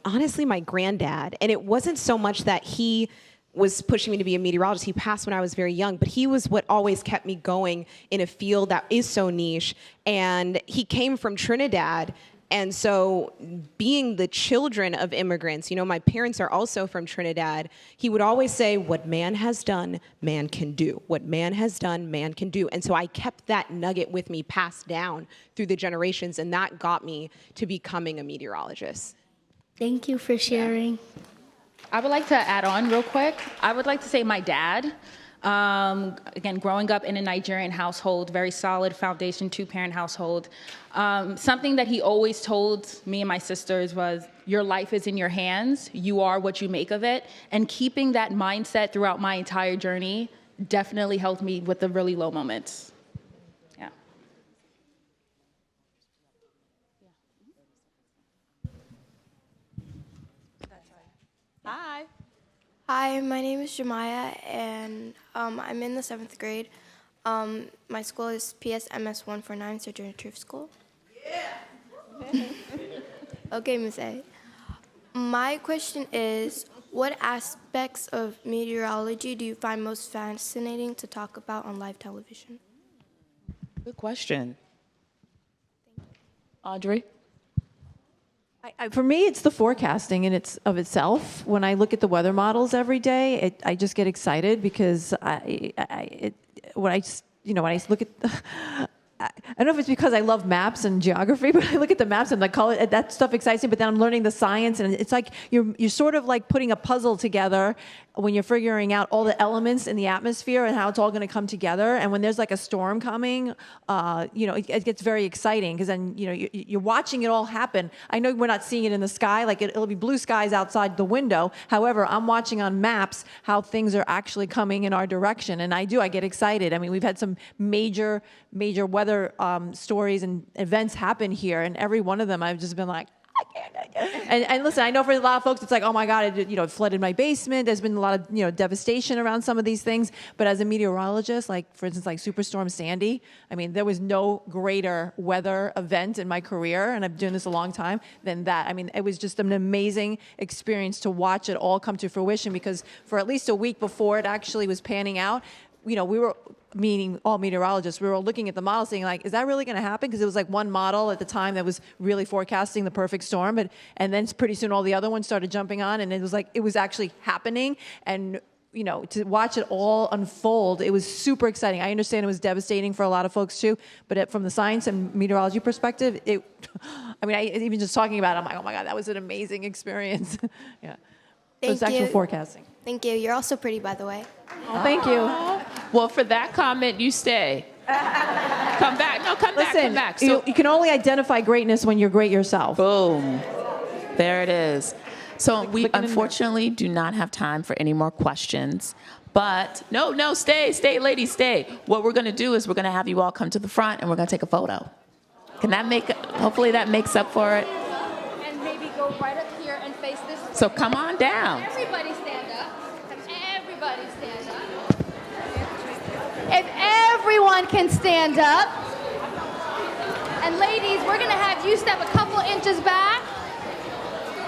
honestly, my granddad, and it wasn't so much that he was pushing me to be a meteorologist. He passed when I was very young, but he was what always kept me going in a field that is so niche. And he came from Trinidad. And so being the children of immigrants, my parents are also from Trinidad. He would always say, what man has done, man can do. What man has done, man can do. And so I kept that nugget with me passed down through the generations, and that got me to becoming a meteorologist.
Thank you for sharing.
I would like to add on real quick. I would like to say my dad, again, growing up in a Nigerian household, very solid foundation, 2-parent household, something that he always told me and my sisters was, your life is in your hands, you are what you make of it. And keeping that mindset throughout my entire journey definitely helped me with the really low moments. Yeah.
Hi. Hi, my name is Jemiah, and I'm in the 7th grade. My school is PSMS 149, Sojourner Truth School. Yeah. Okay, Miss A. My question is, what aspects of meteorology do you find most fascinating to talk about on live television?
Good question. Audrey?
For me, it's the forecasting in of itself. When I look at the weather models every day, I just get excited because when I look at, I don't know if it's because I love maps and geography, but I look at the maps and that stuff excites me. But then I'm learning the science, and it's like you're sort of like putting a puzzle together when you're figuring out all the elements in the atmosphere and how it's all going to come together. And when there's like a storm coming, it gets very exciting because then you're watching it all happen. I know we're not seeing it in the sky, like it'll be blue skies outside the window. However, I'm watching on maps how things are actually coming in our direction, and I get excited. I mean, we've had some major weather stories and events happen here, and every one of them I've just been like, and listen, I know for a lot of folks it's like, oh my God, it flooded my basement. There's been a lot of devastation around some of these things. But as a meteorologist, like for instance, like Superstorm Sandy, I mean, there was no greater weather event in my career, and I've been doing this a long time, than that. I mean, it was just an amazing experience to watch it all come to fruition, because for at least a week before it actually was panning out, we were, meaning all meteorologists, we were all looking at the model saying, like, is that really going to happen? Because it was like one model at the time that was really forecasting the perfect storm. And then pretty soon all the other ones started jumping on, and it was like, it was actually happening. And to watch it all unfold, it was super exciting. I understand it was devastating for a lot of folks too, but from the science and meteorology perspective, even just talking about it, I'm like, oh my God, that was an amazing experience. Yeah. It's actual forecasting.
Thank you. You're also pretty, by the way.
Oh, thank you.
Well, for that comment, you stay. Come back. No, come back. Come back. So,
you can only identify greatness when you're great yourself.
boom. There it is. So we unfortunately do not have time for any more questions. But no, stay, ladies, stay. What we're going to do is we're going to have you all come to the front and we're going to take a photo. Can that hopefully that makes up for it.
And maybe go right up here and face this way.
So come on down.
Everybody stand up. Everybody stand up. If everyone can stand up. And ladies, we're going to have you step a couple inches back.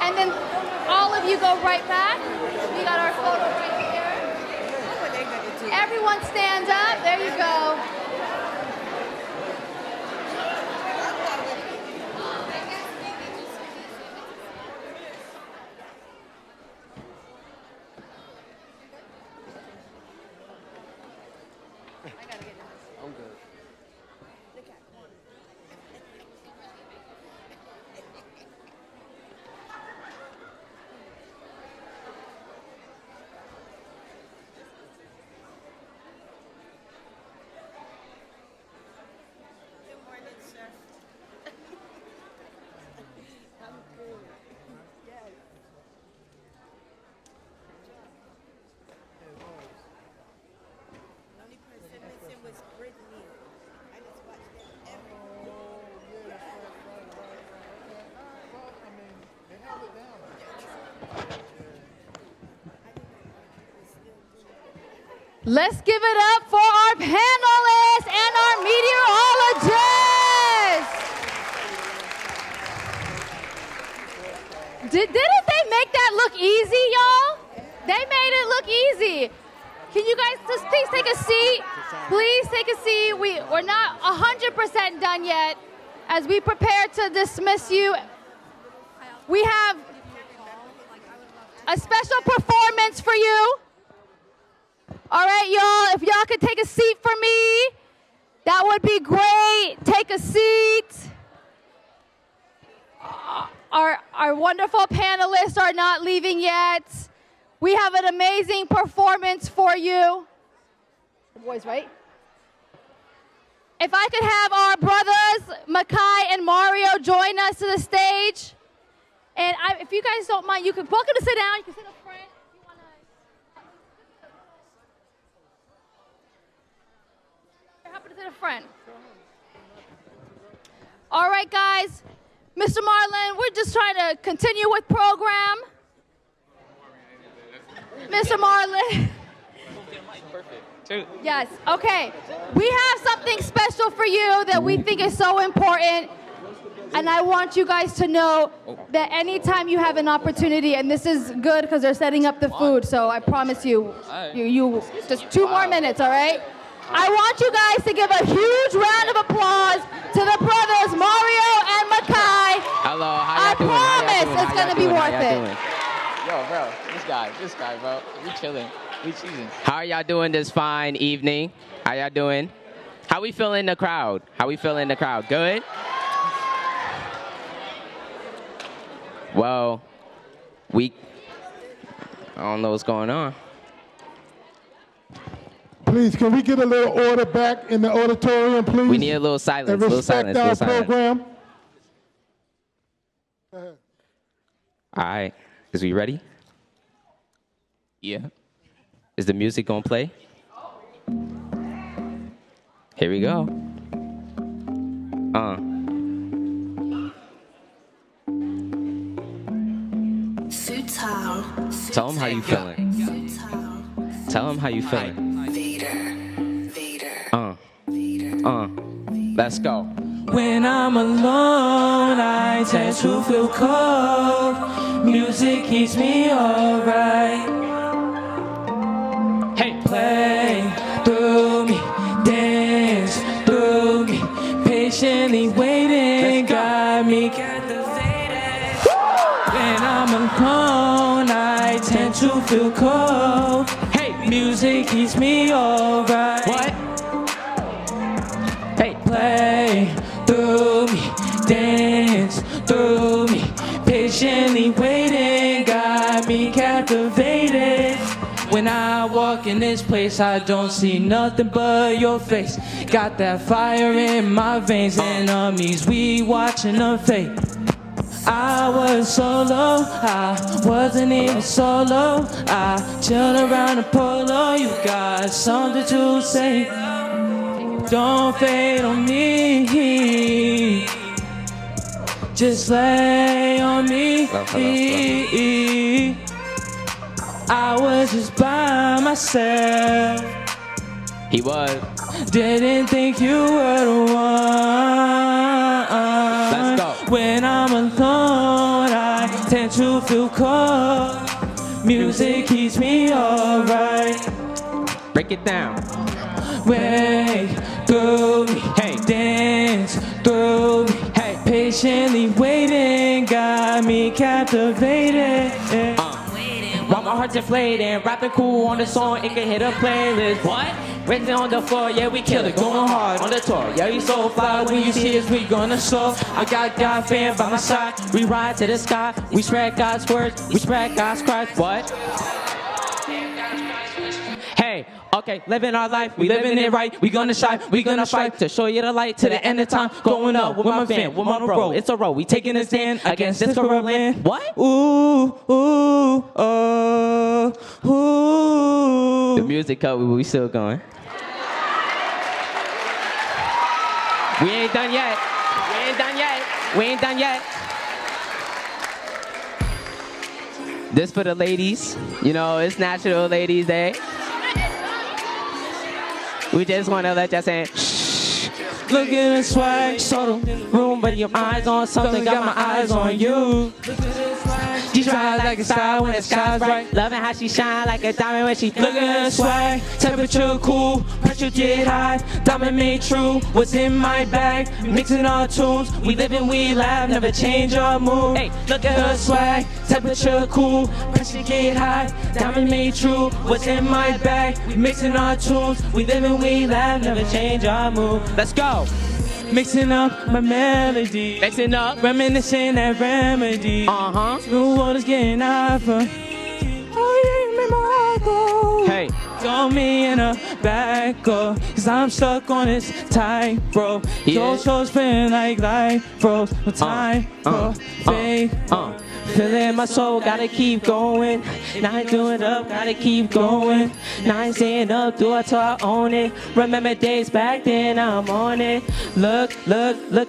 And then all of you go right back. We got our photo right here. Everyone stand up. There you go.
I'm good.
Let's give it up for our panelists and our meteorologists. Didn't they make that look easy, y'all? They made it look easy. Can you guys just please take a seat? Please take a seat. We're not 100% done yet. As we prepare to dismiss you, we have a special performance for you. All right, y'all, if y'all could take a seat for me, that would be great. Take a seat. Our wonderful panelists are not leaving yet. We have an amazing performance for you. The boys, right? If I could have our brothers, Makai and Mario, join us to the stage. And if you guys don't mind, welcome to sit down. You can sit up front. Happen to sit up front. All right, guys. Mr. Marlin, we're just trying to continue with program. Mr. Marlin. Yes, okay. We have something special for you that we think is so important. And I want you guys to know that anytime you have an opportunity, and this is good because they're setting up the food, so I promise you, you just 2 more minutes, all right? I want you guys to give a huge round of applause to the brothers Mario and Makai.
Hello, how y'all doing?
I promise it's going to be worth it.
Yo, bro, this guy, bro, we chilling, we cheesing. How are y'all doing this fine evening? How y'all doing? How we feeling in the crowd? Good? Well, I don't know what's going on.
Please, can we get a little order back in the auditorium, please?
We need a little silence,
And respect our program.
All right, is we ready?
Yeah.
Is the music gonna play? Here we go. Tell them how you feeling. Tell them how you feeling. Let's go.
When I'm alone, I tend to feel cold. Music keeps me alright. Hey, play through me, dance through me, patiently waiting, got me captivated. When I'm alone, I tend to feel cold. Hey, music keeps me alright. What? Hey, play through me, dance through me, patiently waiting, got me captivated. walk in this place, I don't see nothing but your face. Got that fire in my veins, enemies, we watching them fade. I was solo, I wasn't even solo. I chilled around the polo, you got something to say. Don't fade on me, just lay on me. I was just by myself.
He was.
Didn't think you were the one.
Let's go.
When I'm alone, I tend to feel cold. Music keeps me alright.
Break it down.
Wait through me,
hey,
dance through me, hey, patiently waiting, got me captivated.
While my heart's inflated, rapping cool on the song, it can hit a playlist. What? Written on the floor, yeah, we kill it, going hard on the tour. Yeah, we so fly, when you see us, we gonna show. I got God fan by my side, we ride to the sky, we spread God's words, we spread God's Christ. What? Hey, okay, living our life, we living it right, we gonna shine, we gonna fight to show you the light to the end of time. Going up with my fan, with my bro, it's a roll, we taking a stand against this corrupt land. What?
Ooh, ooh, oh, ooh.
The music cut, we still going. We ain't done yet. We ain't done yet. We ain't done yet. This for the ladies. You know, it's National Ladies Day. We just want to let y'all say, shh.
Look at the swag, so the room, but your eyes on something, got my eyes on you.
She shine like a star when the sky's bright. Loving how she shine like a diamond when she.
Look at the swag, temperature cool, pressure get high, diamond made true. What's in my bag? Mixing our tunes, we live and we laugh, never change our mood.
Hey,
look at her swag, temperature cool, pressure get high, diamond made true. What's in my bag? We mixing our tunes, we live and we laugh, never change our mood.
Let's go.
Mixing up my melody,
mixing up,
reminiscing that remedy. Smooth waters getting high for. Oh yeah, you made my heart go.
Hey,
throw me in a back, oh, cause I'm stuck on this tight, bro. Those shows feeling like life, bro. No time for fake.
Feel it in my soul, gotta keep going. Now I do it up, gotta keep going. Now I staying up, do it till I own it. Remember days back then, I'm on it. Look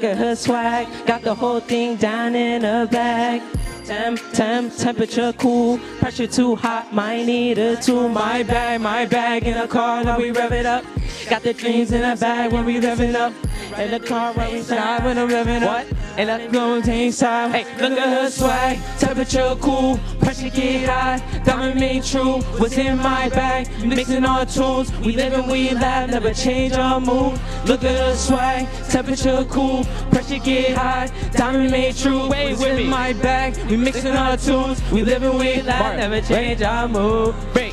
at her swag. Got the whole thing down in her bag. Temperature cool, pressure too hot, might need a tool.
My bag in the car, now we rev it up.
Got the dreams in the bag when we revving up. In the car when we
slide when I'm revving up. And that glowing inside.
Hey,
look at her swag, temperature cool, pressure get high, diamond made true. What's in my bag? Mixing our tunes, we live and we laugh, never change our mood. Look at her swag, temperature cool, pressure get high, diamond made true. What's in my bag? We mixing our tunes, we live and we laugh, never change our mood.
Break.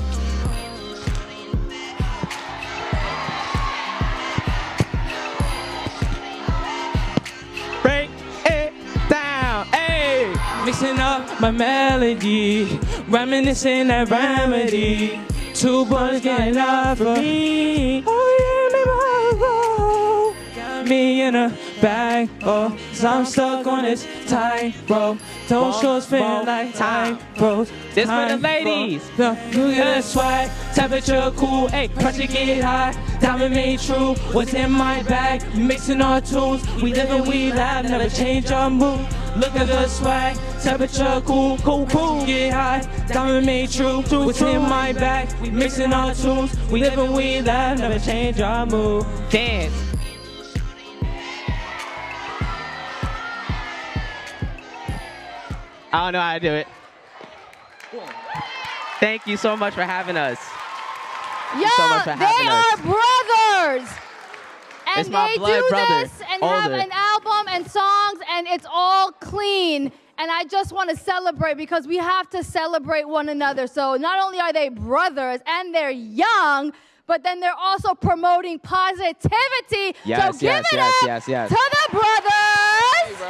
Break it down, hey.
Mixing up my melody, reminiscing that remedy. Two bullets getting out for me. Oh yeah, make my heart go. Got me in a bag, oh, cause I'm stuck on this tight rope. Those shorts feel like tight ropes.
This for the ladies.
Look at that swag, temperature cool, hey, pressure get high, diamond made true. What's in my bag? Mixing our tunes, we live and we laugh, never change our mood. Look at the swag, temperature cool, get high, diamond made true. What's in my bag? We mixing our tunes, we live and we laugh, never change our mood.
Dance. I don't know how to do it. Thank you so much for having us.
Yeah, they are brothers. And
It's my
they
blood
do
brother,
this and
older.
have an album and songs, and it's all clean. And I just want to celebrate because we have to celebrate one another. So not only are they brothers and they're young, but then they're also promoting positivity.
Yes,
so give
yes,
it
yes,
up
yes, yes.
to the brothers.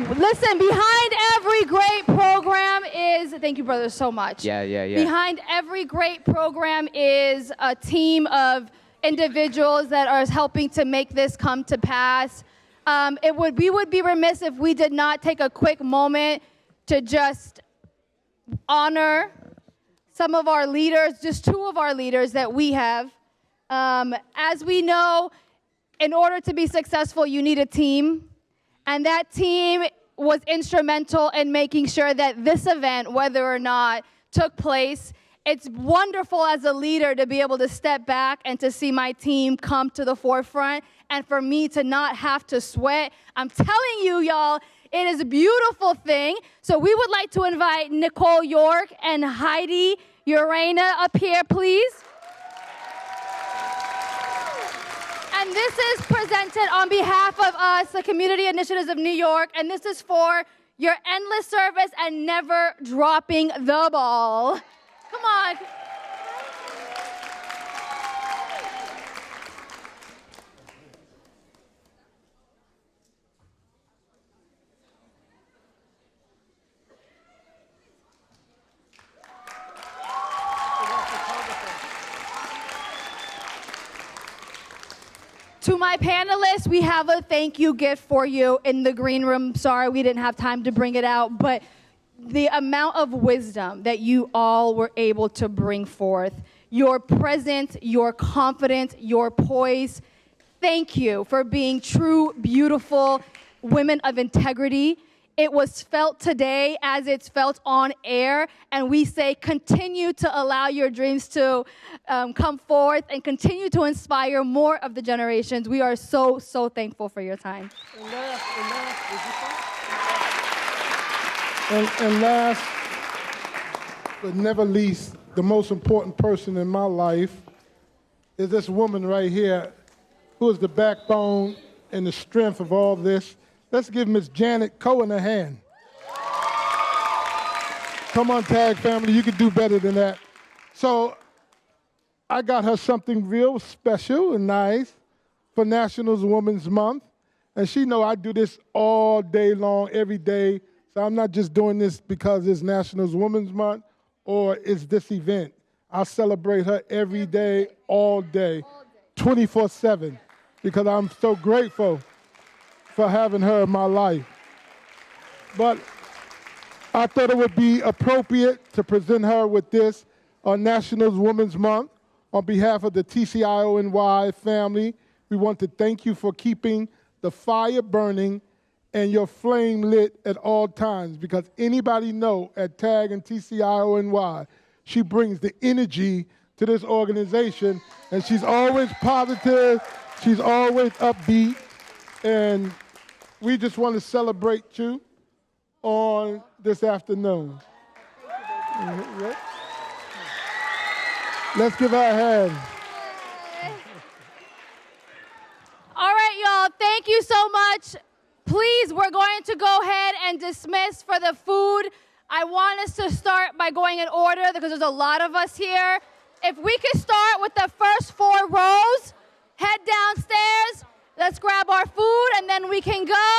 Listen, behind every great program is, thank you, brother, so much.
Yeah.
Behind every great program is a team of individuals that are helping to make this come to pass. We would be remiss if we did not take a quick moment to just honor some of our leaders, just two of our leaders that we have. As we know, in order to be successful, you need a team. And that team was instrumental in making sure that this event, whether or not took place, it's wonderful as a leader to be able to step back and to see my team come to the forefront and for me to not have to sweat. I'm telling you, y'all, it is a beautiful thing. So we would like to invite Nicole York and Heidi Urena up here, please. And this is presented on behalf of us, the Community Initiatives of New York, and this is for your endless service and never dropping the ball. Come on. To my panelists, we have a thank you gift for you in the green room. Sorry, we didn't have time to bring it out, but the amount of wisdom that you all were able to bring forth, your presence, your confidence, your poise, thank you for being true, beautiful women of integrity. It was felt today as it's felt on air, and we say continue to allow your dreams to come forth and continue to inspire more of the generations. We are so, so thankful for your time.
And last but never least, the most important person in my life is this woman right here who is the backbone and the strength of all this. Let's give Miss Janet Cohen a hand. Come on, Tag family, you can do better than that. So I got her something real special and nice for National Women's Month. And she know I do this all day long, every day. So I'm not just doing this because it's National Women's Month or it's this event. I celebrate her every day, all day, 24/7, because I'm so grateful for having her in my life. But I thought it would be appropriate to present her with this on National Women's Month. On behalf of the TCIONY family, we want to thank you for keeping the fire burning and your flame lit at all times, because anybody know at TAG and TCIONY, she brings the energy to this organization, and she's always positive, she's always upbeat, and we just want to celebrate you on this afternoon. Let's give her a hand.
All right, y'all, thank you so much. Please, we're going to go ahead and dismiss for the food. I want us to start by going in order because there's a lot of us here. If we could start with the first 4 rows, head downstairs, let's grab our food, and then we can go.